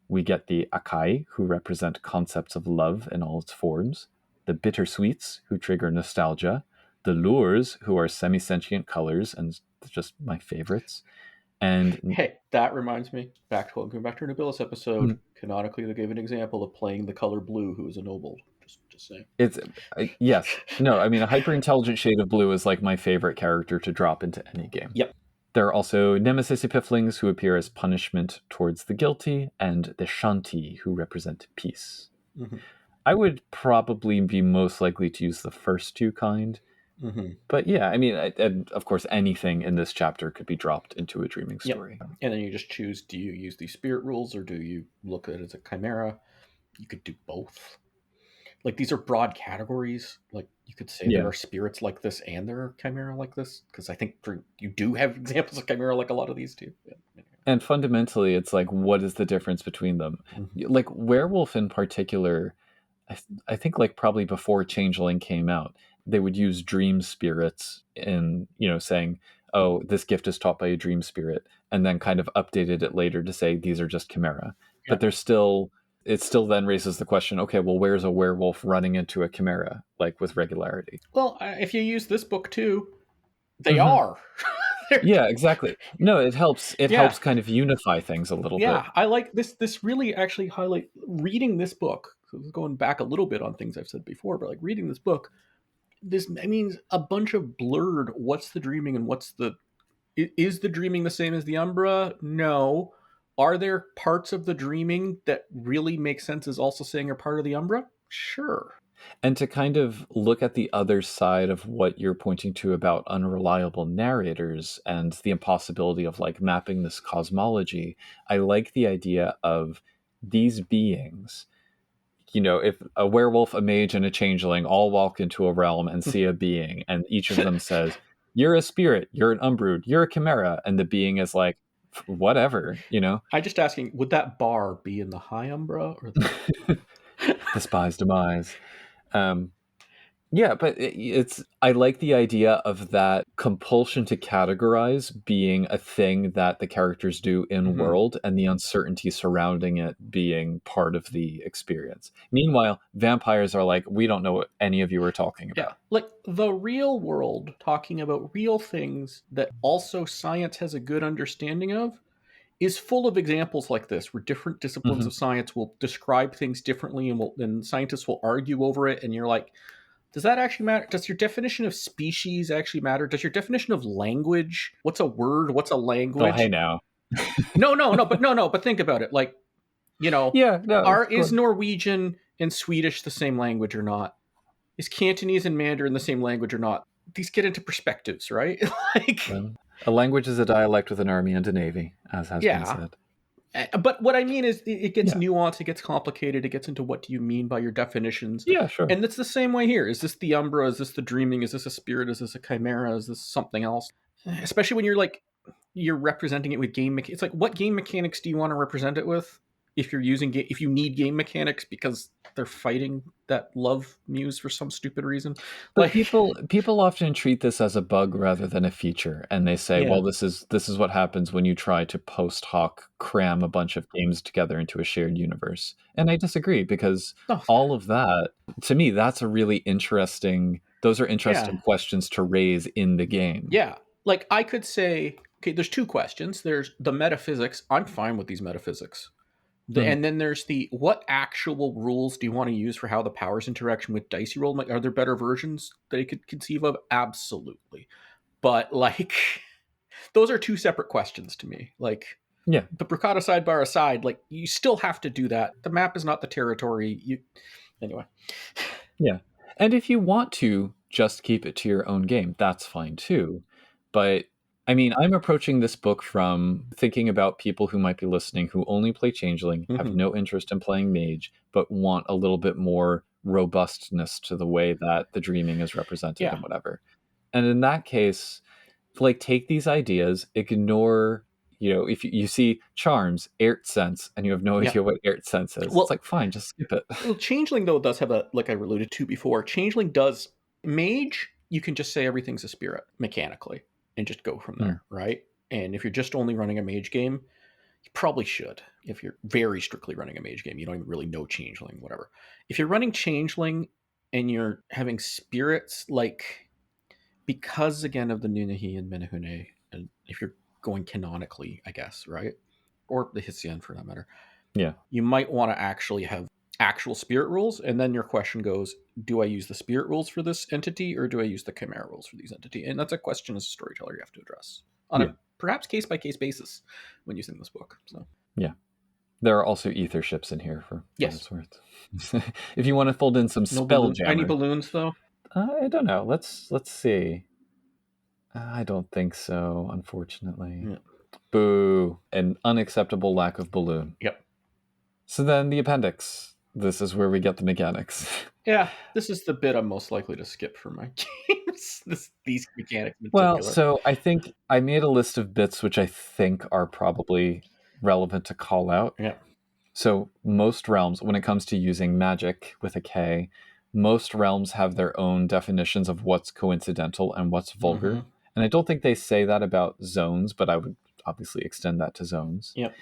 We get the Akai, who represent concepts of love in all its forms. The bittersweets, who trigger nostalgia. The lures, who are semi-sentient colors and just my favorites. And hey, that reminds me, going back to our Nobilis episode, canonically they gave an example of playing the color blue who is ennobled. Just saying. It's yes. No, I mean a hyper-intelligent shade of blue is like my favorite character to drop into any game. Yep. There are also Nemesis Epiphlings, who appear as punishment towards the guilty, and the Shanti, who represent peace. I would probably be most likely to use the first two kind. But yeah, I mean, and of course, anything in this chapter could be dropped into a dreaming story. Yep. And then you just choose, do you use these spirit rules or do you look at it as a chimera? You could do both. Like, these are broad categories. Like, you could say there are spirits like this and there are chimera like this. Because I think you do have examples of chimera like a lot of these too. Yeah. And fundamentally, it's like, what is the difference between them? Like, werewolf in particular, I think like probably before Changeling came out, they would use dream spirits in, saying, oh, this gift is taught by a dream spirit, and then kind of updated it later to say these are just chimera. Yeah. But it still then raises the question, okay, well, where's a werewolf running into a chimera, like with regularity? Well, if you use this book too, they are. Yeah, exactly. No, it helps. It helps kind of unify things a little bit. Yeah, I like this. This really actually highlight reading this book. So going back a little bit on things I've said before, but like reading this book, I mean, a bunch of blurred. What's the dreaming and is the dreaming the same as the Umbrae? No. Are there parts of the dreaming that really make sense as also saying are part of the Umbrae? Sure. And to kind of look at the other side of what you're pointing to about unreliable narrators and the impossibility of like mapping this cosmology, I like the idea of these beings. If a werewolf, a mage, and a changeling all walk into a realm and see a being, and each of them says, you're a spirit, you're an umbrood, you're a chimera, and the being is like, whatever, I'm just asking, would that bar be in the high Umbrae or the despised demise? Yeah, but I like the idea of that compulsion to categorize being a thing that the characters do in world, and the uncertainty surrounding it being part of the experience. Meanwhile, vampires are like, we don't know what any of you are talking about. Yeah, like the real world, talking about real things that also science has a good understanding of, is full of examples like this, where different disciplines of science will describe things differently, and scientists will argue over it, and you're like, does that actually matter? Does your definition of species actually matter? Does your definition of language? What's a word? What's a language? Oh, hey now. But think about it. Like, is Norwegian and Swedish the same language or not? Is Cantonese and Mandarin the same language or not? These get into perspectives, right? Well, a language is a dialect with an army and a navy, as has been said. But what I mean is it gets nuanced, it gets complicated, it gets into what do you mean by your definitions. Yeah, sure. And it's the same way here. Is this the Umbrae? Is this the dreaming? Is this a spirit? Is this a chimera? Is this something else? Especially when you're representing it with game mechanics. It's like, what game mechanics do you want to represent it with? If you need game mechanics because they're fighting that love muse for some stupid reason. But people often treat this as a bug rather than a feature, and they say, well, this is what happens when you try to post hoc cram a bunch of games together into a shared universe. And I disagree, because all of that, to me, those are interesting questions to raise in the game. Yeah. Like, I could say, okay, there's two questions. There's the metaphysics. I'm fine with these metaphysics. And then there's what actual rules do you want to use for how the powers interaction with dice you roll? Like, are there better versions that you could conceive of? Absolutely. But like, those are two separate questions to me. Like, the Pooka sidebar aside, like, you still have to do that. The map is not the territory. Anyway. Yeah. And if you want to just keep it to your own game. That's fine too. But I mean, I'm approaching this book from thinking about people who might be listening who only play Changeling, have no interest in playing Mage, but want a little bit more robustness to the way that the dreaming is represented and whatever. And in that case, like, take these ideas, ignore, if you see charms, Airt sense, and you have no idea what Airt sense is, it's like, fine, just skip it. Well, Changeling, though, does have like I alluded to before, Changeling does, Mage, you can just say everything's a spirit mechanically and just go from there, right? And if you're just only running a Mage game, you probably should. If you're very strictly running a Mage game, you don't even really know Changeling, whatever. If you're running Changeling and you're having spirits, like, because, again, of the Nunahi and Menehune, and if you're going canonically, I guess, right? Or the Hisian, for that matter. Yeah. You might want to actually have actual spirit rules, and then your question goes, do I use the spirit rules for this entity, or do I use the chimera rules for these entity? And that's a question as a storyteller you have to address on a perhaps case-by-case basis when using this book. So yeah. There are also ether ships in here for what it's worth. If you want to fold in some spelljammer. Any balloons, though? I don't know. Let's see. I don't think so, unfortunately. Yeah. Boo. An unacceptable lack of balloon. Yep. So then the appendix. This is where we get the mechanics. Yeah, this is the bit I'm most likely to skip for my games. These mechanics in particular. Well, so I think I made a list of bits which I think are probably relevant to call out. Yeah. So most realms, when it comes to using magic with a K, most realms have their own definitions of what's coincidental and what's vulgar. Mm-hmm. And I don't think they say that about zones, but I would obviously extend that to zones. Yep.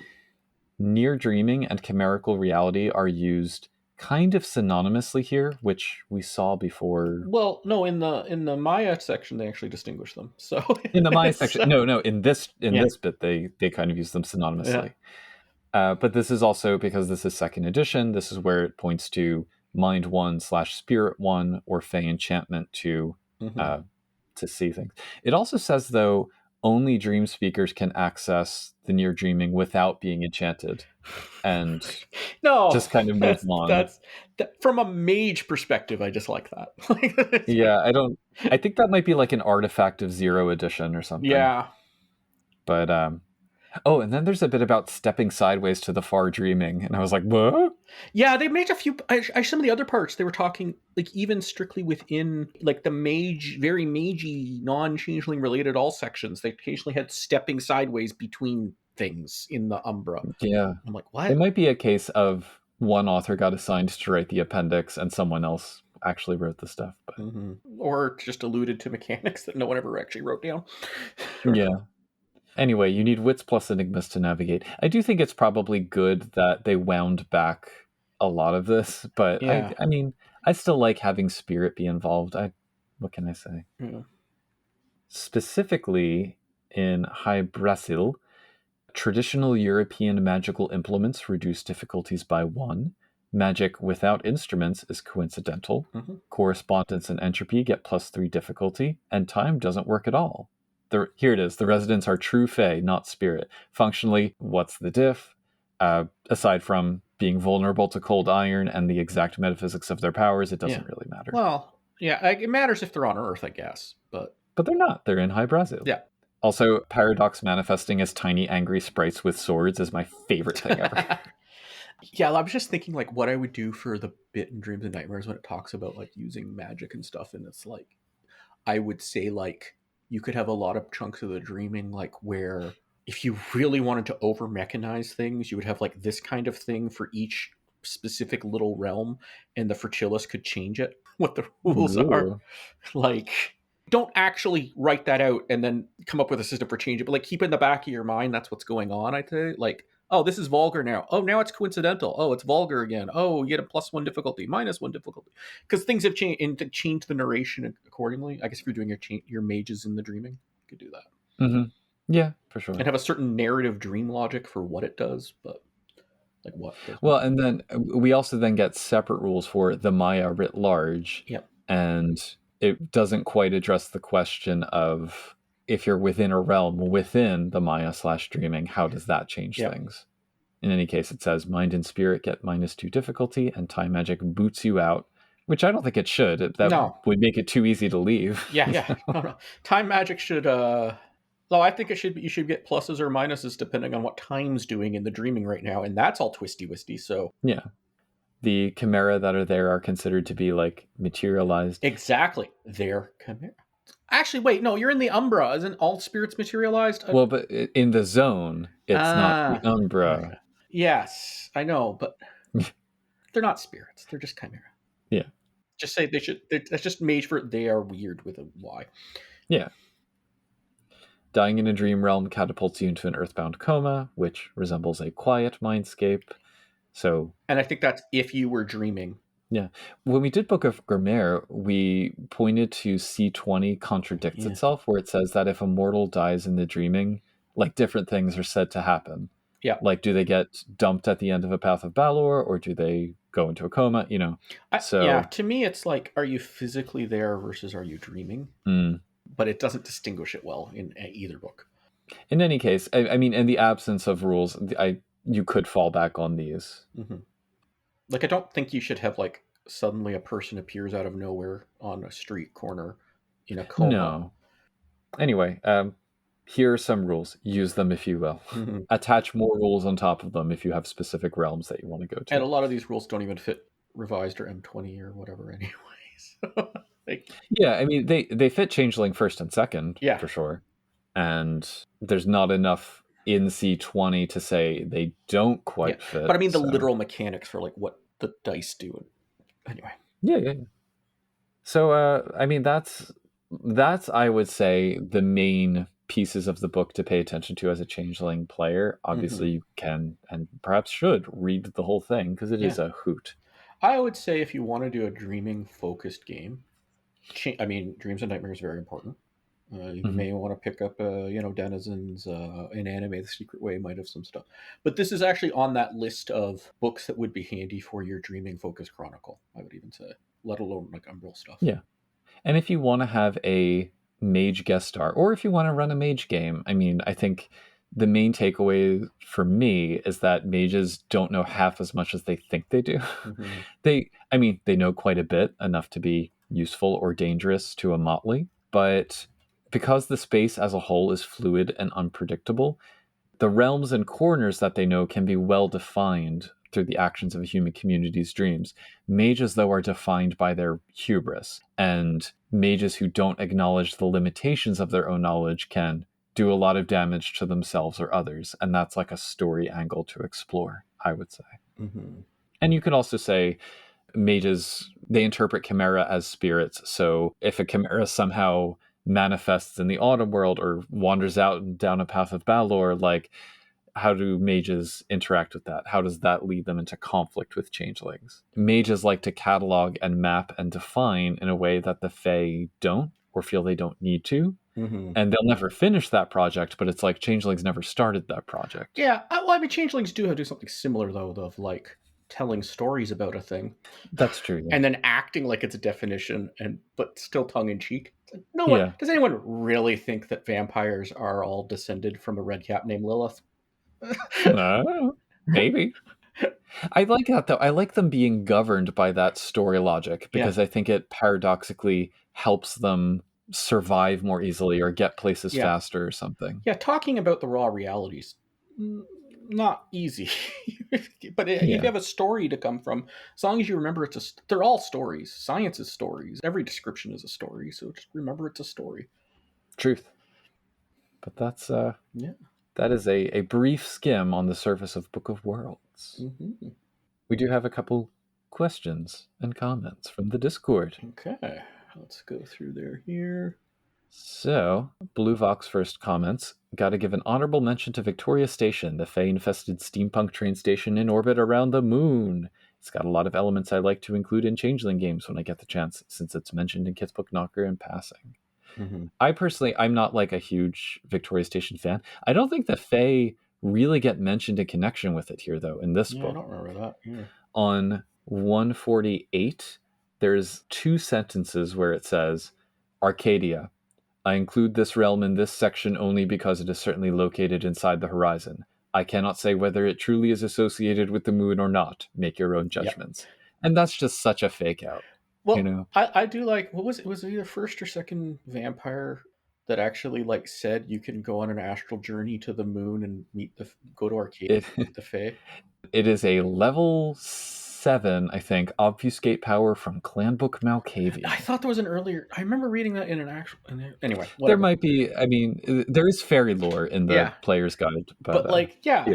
Near dreaming and chimerical reality are used kind of synonymously here, which we saw before. Well, no, in the Maya section they actually distinguish them. So in the Maya section, no, in this bit they kind of use them synonymously. Yeah. But this is also, because this is second edition, this is where it points to Mind 1/Spirit 1 or Fey Enchantment to see things. It also says, though, only dream speakers can access the near dreaming without being enchanted, and just kind of move on. That's from a mage perspective. I just like that. Yeah, I think that might be like an artifact of 0 edition or something. Yeah, but oh, and then there's a bit about stepping sideways to the far dreaming, and I was like, what? Yeah, they made a few. Some of the other parts they were talking, like, even strictly within, like, the mage, very magey, non-changeling related all sections. They occasionally had stepping sideways between things in the Umbrae. Yeah, I'm like, what? It might be a case of one author got assigned to write the appendix, and someone else actually wrote the stuff, but... or just alluded to mechanics that no one ever actually wrote down. Yeah. Anyway, you need wits plus enigmas to navigate. I do think it's probably good that they wound back a lot of this, but yeah. I mean, I still like having spirit be involved. What can I say? Yeah. Specifically, in High Brasil, traditional European magical implements reduce difficulties by 1. Magic without instruments is coincidental. Correspondence and entropy get +3 difficulty, and time doesn't work at all. Here it is. The residents are true Fey, not spirit. Functionally, what's the diff? Aside from being vulnerable to cold iron and the exact metaphysics of their powers, it doesn't really matter. Well, yeah, it matters if they're on Earth, I guess. But they're not. They're in High Brasil. Yeah. Also, Paradox manifesting as tiny angry sprites with swords is my favorite thing ever. Yeah, I was just thinking, like, what I would do for the bit in Dreams and Nightmares when it talks about, like, using magic and stuff, and it's like, I would say, like, you could have a lot of chunks of the dreaming, like, where if you really wanted to over mechanize things, you would have, like, this kind of thing for each specific little realm, and the Fertilis could change it, what the rules are. Like, don't actually write that out and then come up with a system for change it, but, like, keep in the back of your mind that's what's going on, I'd say. Like, oh, this is vulgar now. Oh, now it's coincidental. Oh, it's vulgar again. Oh, you get a +1 difficulty, -1 difficulty. Because things have changed, and to change the narration accordingly. I guess if you're doing your mages in the dreaming, you could do that. Mm-hmm. Yeah, for sure. And have a certain narrative dream logic for what it does, but like what? Well, and then we also then get separate rules for the Maya writ large. Yep. And it doesn't quite address the question of, if you're within a realm within the Maya/dreaming, how does that change things? In any case, it says mind and spirit get -2 difficulty, and time magic boots you out Which I don't think it should. That would make it too easy to leave. Yeah. No. Time magic should... Well, I think you should get pluses or minuses depending on what time's doing in the dreaming right now, and that's all twisty-wisty, so... Yeah. The chimera that are there are considered to be, like, materialized. Exactly. They're chimera. Actually, wait, no, you're in the Umbra. Isn't all spirits materialized? Well, but in the zone, it's not the Umbra. Okay. Yes, I know, but they're not spirits. They're just chimera. Yeah. Just say they should... That's just Mage for... They are weird with a Y. Yeah. Dying in a dream realm catapults you into an earthbound coma, which resembles a quiet mindscape. So, and I think that's if you were dreaming. Yeah. When we did Book of Grimmare, we pointed to C20 contradicts itself, where it says that if a mortal dies in the dreaming, like, different things are said to happen. Yeah. Like, do they get dumped at the end of a Path of Balor, or do they go into a coma? To me, it's like, are you physically there versus are you dreaming? But it doesn't distinguish it well in either book. In any case, I mean, in the absence of rules, you could fall back on these. Mm-hmm. Like, I don't think you should have, like, suddenly a person appears out of nowhere on a street corner in a coma. No. Anyway, here are some rules. Use them if you will. Mm-hmm. Attach more rules on top of them if you have specific realms that you want to go to. And a lot of these rules don't even fit revised or M20 or whatever anyway. Yeah, I mean, they fit Changeling 1st and 2nd, for sure. And there's not enough in C20 to say they don't quite fit. But I mean, the literal mechanics for, like, what the dice do. Anyway. Yeah. So, I mean, that's I would say, the main pieces of the book to pay attention to as a Changeling player. Obviously, you can and perhaps should read the whole thing, because it is a hoot. I would say if you want to do a dreaming-focused game, Dreams and Nightmares is very important. You may want to pick up, Denizens, in Anime, The Secret Way might have some stuff. But this is actually on that list of books that would be handy for your dreaming-focused chronicle, I would even say, let alone, like, Umbrae stuff. Yeah. And if you want to have a Mage guest star, or if you want to run a Mage game, I mean, I think the main takeaway for me is that mages don't know half as much as they think they do. Mm-hmm. They know quite a bit, enough to be useful or dangerous to a motley, but because the space as a whole is fluid and unpredictable, the realms and corners that they know can be well defined through the actions of a human community's dreams. Mages, though, are defined by their hubris, and mages who don't acknowledge the limitations of their own knowledge can do a lot of damage to themselves or others, and that's like a story angle to explore, I would say. Mm-hmm. And you could also say mages, they interpret chimera as spirits, so if a chimera somehow manifests in the Otherworld or wanders out down a Path of Balor, like, how do mages interact with that? How does that lead them into conflict with changelings? Mages like to catalog and map and define in a way that the Fae don't, or feel they don't need to. Mm-hmm. And they'll never finish that project, but it's like changelings never started that project. Yeah, well, I mean, changelings do do something similar, though, of, like, telling stories about a thing. That's true. Yeah. And then acting like it's a definition, but still tongue-in-cheek. Like, no one, does anyone really think that vampires are all descended from a redcap named Lilith? Maybe. I like that, though. I like them being governed by that story logic, because I think it paradoxically helps them survive more easily or get places faster or something. Yeah, talking about the raw realities, not easy. But if you have a story to come from, as long as you remember they're all stories. Science is stories. Every description is a story, so just remember it's a story. Truth. But that's that is a brief skim on the surface of Book of Worlds. Mm-hmm. We do have a couple questions and comments from the Discord. Okay, let's go through there here. So, Blue Vox first comments, gotta give an honorable mention to Victoria Station, the Fae-infested steampunk train station in orbit around the moon. It's got a lot of elements I like to include in Changeling games when I get the chance, since it's mentioned in Kit's Book Knocker in passing. Mm-hmm. I'm not like a huge Victoria Station fan. I don't think the Fae really get mentioned in connection with it here, though, in this book. I don't remember that. Yeah. On 148, there's 2 sentences where it says, Arcadia. I include this realm in this section only because it is certainly located inside the horizon. I cannot say whether it truly is associated with the moon or not. Make your own judgments. Yep. And that's just such a fake out. Well, I do like, what was it? Was it either first or second vampire that actually like said you can go on an astral journey to the moon and go to Arcadia and meet the Fae? It is a level 7, I think, obfuscate power from Clanbook Malkavian. I thought there was an earlier. I remember reading that in an actual. Anyway, whatever. There might be. I mean, there is fairy lore in the player's guide, but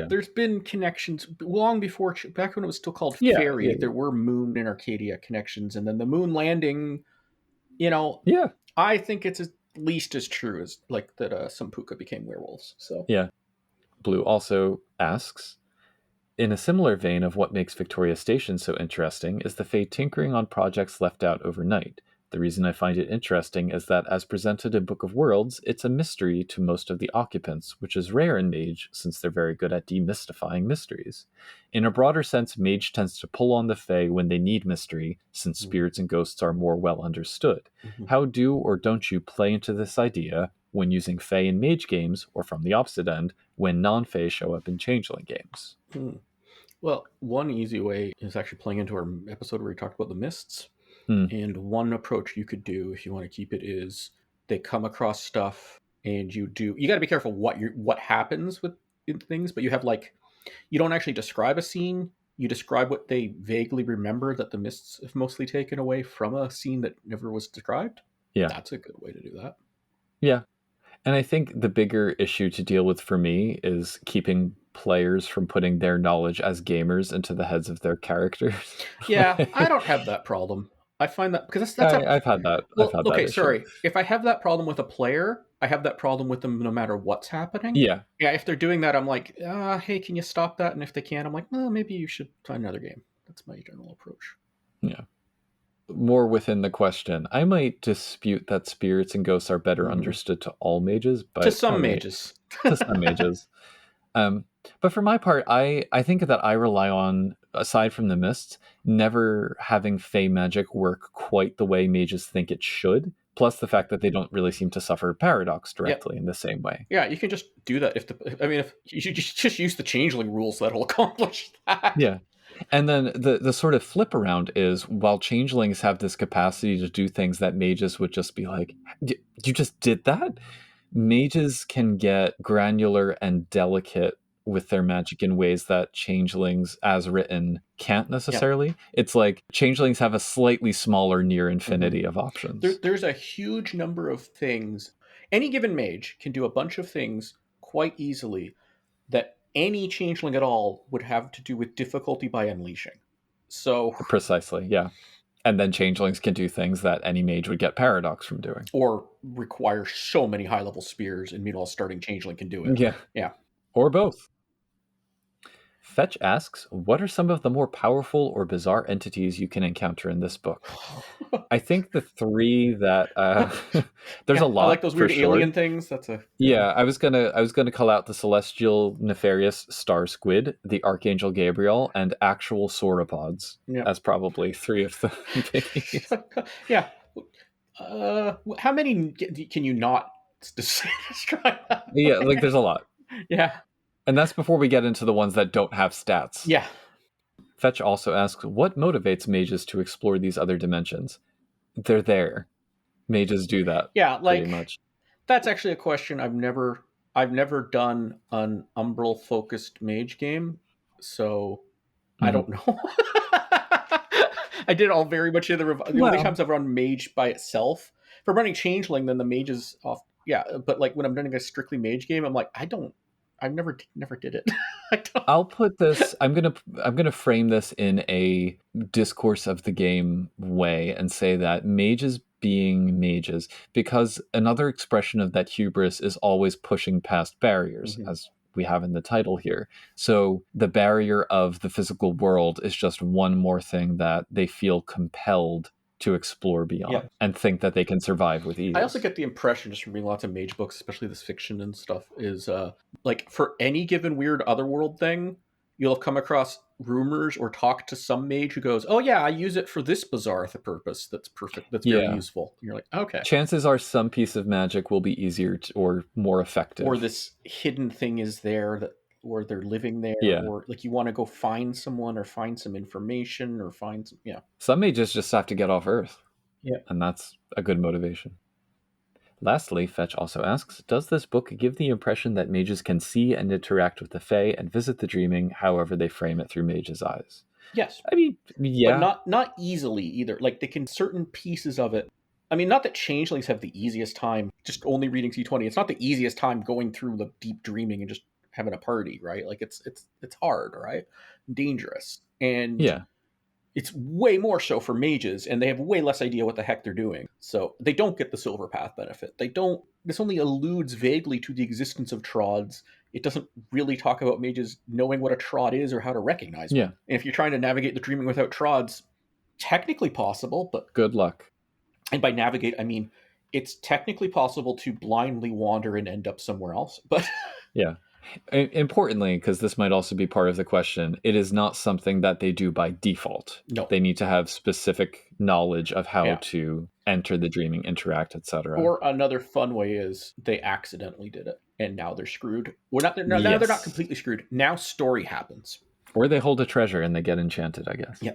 there's been connections long before, back when it was still called Fairy. There were moon and Arcadia connections, and then the moon landing. I think it's at least as true as like that. Some Pooka became werewolves. So Blue also asks, in a similar vein of what makes Victoria Station so interesting is the Fae tinkering on projects left out overnight. The reason I find it interesting is that, as presented in Book of Worlds, it's a mystery to most of the occupants, which is rare in Mage since they're very good at demystifying mysteries. In a broader sense, Mage tends to pull on the Fae when they need mystery, since spirits and ghosts are more well understood. How do or don't you play into this idea when using Fae in Mage games, or from the opposite end, when non-Fae show up in Changeling games? Well, one easy way is actually playing into our episode where we talked about the mists. And one approach you could do if you want to keep it is they come across stuff and you got to be careful what happens with things, but you have you don't actually describe a scene. You describe what they vaguely remember that the mists have mostly taken away from a scene that never was described. Yeah. That's a good way to do that. Yeah. And I think the bigger issue to deal with for me is keeping players from putting their knowledge as gamers into the heads of their characters. Yeah, I don't have that problem. I find that because I've had that. Well, sorry. If I have that problem with a player, I have that problem with them no matter what's happening. Yeah. If they're doing that, I'm like, hey, can you stop that? And if they can't, I'm like, well, maybe you should find another game. That's my general approach. Yeah. More within the question, I might dispute that spirits and ghosts are better understood to all mages, but to some mages. To some mages. But for my part, I think that I rely on, aside from the mists, never having Fae magic work quite the way mages think it should. Plus the fact that they don't really seem to suffer paradox directly in the same way. Yeah, you can just do that if you should just use the Changeling rules, that'll accomplish that. Yeah. And then the sort of flip around is, while Changelings have this capacity to do things that mages would just be like, you just did that? Mages can get granular and delicate with their magic in ways that Changelings, as written, can't necessarily. Yeah. It's like Changelings have a slightly smaller near infinity of options. There's a huge number of things. Any given mage can do a bunch of things quite easily that any Changeling at all would have to do with difficulty by unleashing. So precisely, yeah. And then Changelings can do things that any mage would get paradox from doing. Or require so many high-level spears, and meanwhile starting Changeling can do it. Yeah. Or both. Fetch asks, what are some of the more powerful or bizarre entities you can encounter in this book? I think the three that there's a lot. I like those weird alien things. That's a I was gonna call out the celestial nefarious star squid, the archangel Gabriel, and actual sauropods as probably three of the biggies. How many can you not describe? There's a lot. Yeah. And that's before we get into the ones that don't have stats. Yeah. Fetch also asks, what motivates mages to explore these other dimensions? They're there. Mages do that. Yeah, pretty much. That's actually a question I've never done an Umbral focused mage game, so I don't know. I did all very much in the only times I've run mage by itself. If I'm running Changeling, then the mage is off. Yeah, but like when I'm running a strictly mage game, I'm like, I never did it. I'll put this. I'm gonna frame this in a discourse of the game way and say that mages being mages, because another expression of that hubris is always pushing past barriers, as we have in the title here. So the barrier of the physical world is just one more thing that they feel compelled to explore beyond and think that they can survive with ease. I also get the impression, just from reading lots of mage books, especially this fiction and stuff, is like for any given weird otherworld thing, you'll have come across rumors or talk to some mage who goes, oh yeah, I use it for this bizarre purpose that's perfect, that's very useful. And you're like, okay. Chances are some piece of magic will be easier or more effective. Or this hidden thing is there that or they're living there, or like you want to go find someone or find some information or find some, Some mages just have to get off Earth. Yeah. And that's a good motivation. Lastly, Fetch also asks, does this book give the impression that mages can see and interact with the Fae and visit the dreaming, however they frame it through mages' eyes? Yes. I mean, yeah. But not easily either. Like, they can, certain pieces of it. I mean, not that Changelings have the easiest time just only reading C20. It's not the easiest time going through the deep dreaming and just having a party, right? Like, it's hard, right? Dangerous. And it's way more so for mages, and they have way less idea what the heck they're doing. So they don't get the Silver Path benefit. This only alludes vaguely to the existence of trods. It doesn't really talk about mages knowing what a trod is or how to recognize one. And if you're trying to navigate the dreaming without trods, technically possible, but good luck. And by navigate, I mean, it's technically possible to blindly wander and end up somewhere else. But yeah. Importantly, because this might also be part of the question, it is not something that they do by default. No. They need to have specific knowledge of how to enter the dreaming, interact, etc. Or another fun way is they accidentally did it, and now they're screwed. Now they're not completely screwed. Now story happens. Or they hold a treasure and they get enchanted, I guess. Yeah.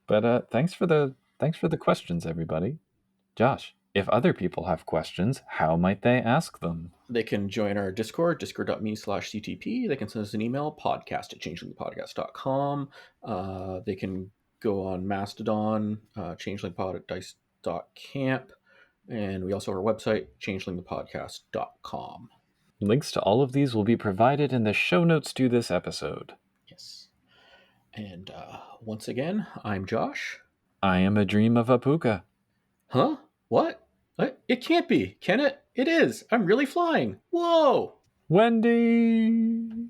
But thanks for the questions, everybody. Josh, if other people have questions, how might they ask them? They can join our Discord, discord.me/CTP. They can send us an email, podcast@changelingthepodcast.com. They can go on Mastodon, changelingpod@dice.camp. And we also have our website, changelingthepodcast.com. Links to all of these will be provided in the show notes to this episode. Yes. And once again, I'm Josh. I am a dream of a Pooka. Huh? What? It can't be, can it? It is. I'm really flying. Whoa! Wendy!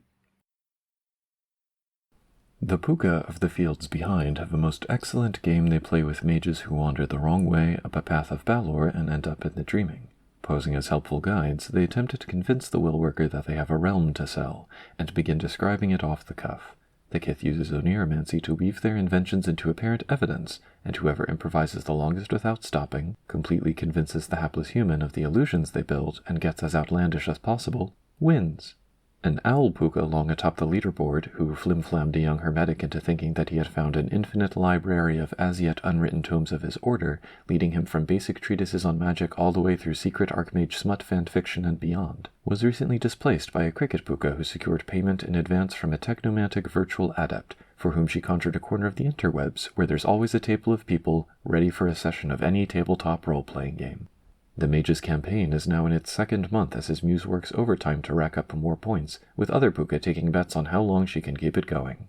The Pooka of the fields behind have a most excellent game they play with mages who wander the wrong way up a path of Balor and end up in the dreaming. Posing as helpful guides, they attempt to convince the willworker that they have a realm to sell, and begin describing it off the cuff. The Kith uses oneiromancy to weave their inventions into apparent evidence, and whoever improvises the longest without stopping, completely convinces the hapless human of the illusions they build, and gets as outlandish as possible, wins. An owl Pooka long atop the leaderboard, who flim-flammed a young hermetic into thinking that he had found an infinite library of as-yet unwritten tomes of his order, leading him from basic treatises on magic all the way through secret Archmage smut fanfiction and beyond, was recently displaced by a cricket Pooka who secured payment in advance from a technomantic virtual adept, for whom she conjured a corner of the interwebs where there's always a table of people ready for a session of any tabletop role-playing game. The Mage's campaign is now in its second month as his muse works overtime to rack up more points, with other Pooka taking bets on how long she can keep it going.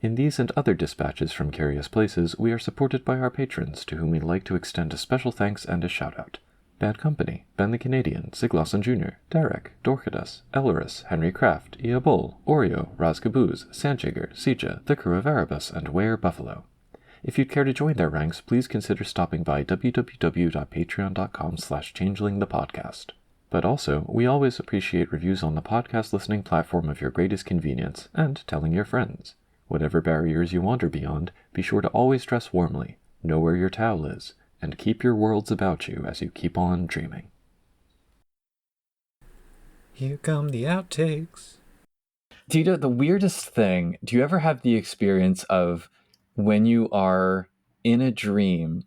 In these and other dispatches from curious places, we are supported by our patrons, to whom we'd like to extend a special thanks and a shout-out. Bad Company, Ben the Canadian, Siglosson Jr., Derek, Dorcadus, Elorus, Henry Kraft, Ia Bull, Oreo, Raz Caboose, Sandjigger, Sija, The Crew of Erebus, and Ware Buffalo. If you'd care to join their ranks, please consider stopping by www.patreon.com/changelingthepodcast. But also, we always appreciate reviews on the podcast listening platform of your greatest convenience, and telling your friends. Whatever barriers you wander beyond, be sure to always dress warmly, know where your towel is, and keep your worlds about you as you keep on dreaming. Here come the outtakes. Tito, the weirdest thing, do you ever have the experience of when you are in a dream,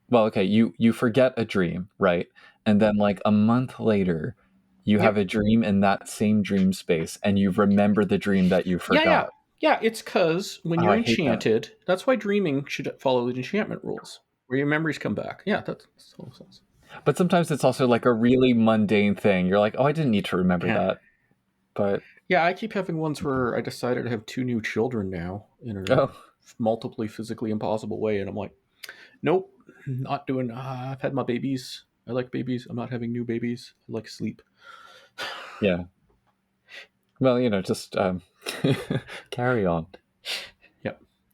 well, okay, you forget a dream, right? And then like a month later, you have a dream in that same dream space and you remember the dream that you forgot. Yeah, it's because when you're enchanted, that's why dreaming should follow the enchantment rules, where your memories come back. Yeah, that's total sense. But sometimes it's also like a really mundane thing. You're like, oh, I didn't need to remember that. But yeah, I keep having ones where I decided to have 2 new children now in a multiply physically impossible way, and I'm like, nope, not doing. I've had my babies. I like babies. I'm not having new babies. I like sleep. Yeah. Well, just carry on.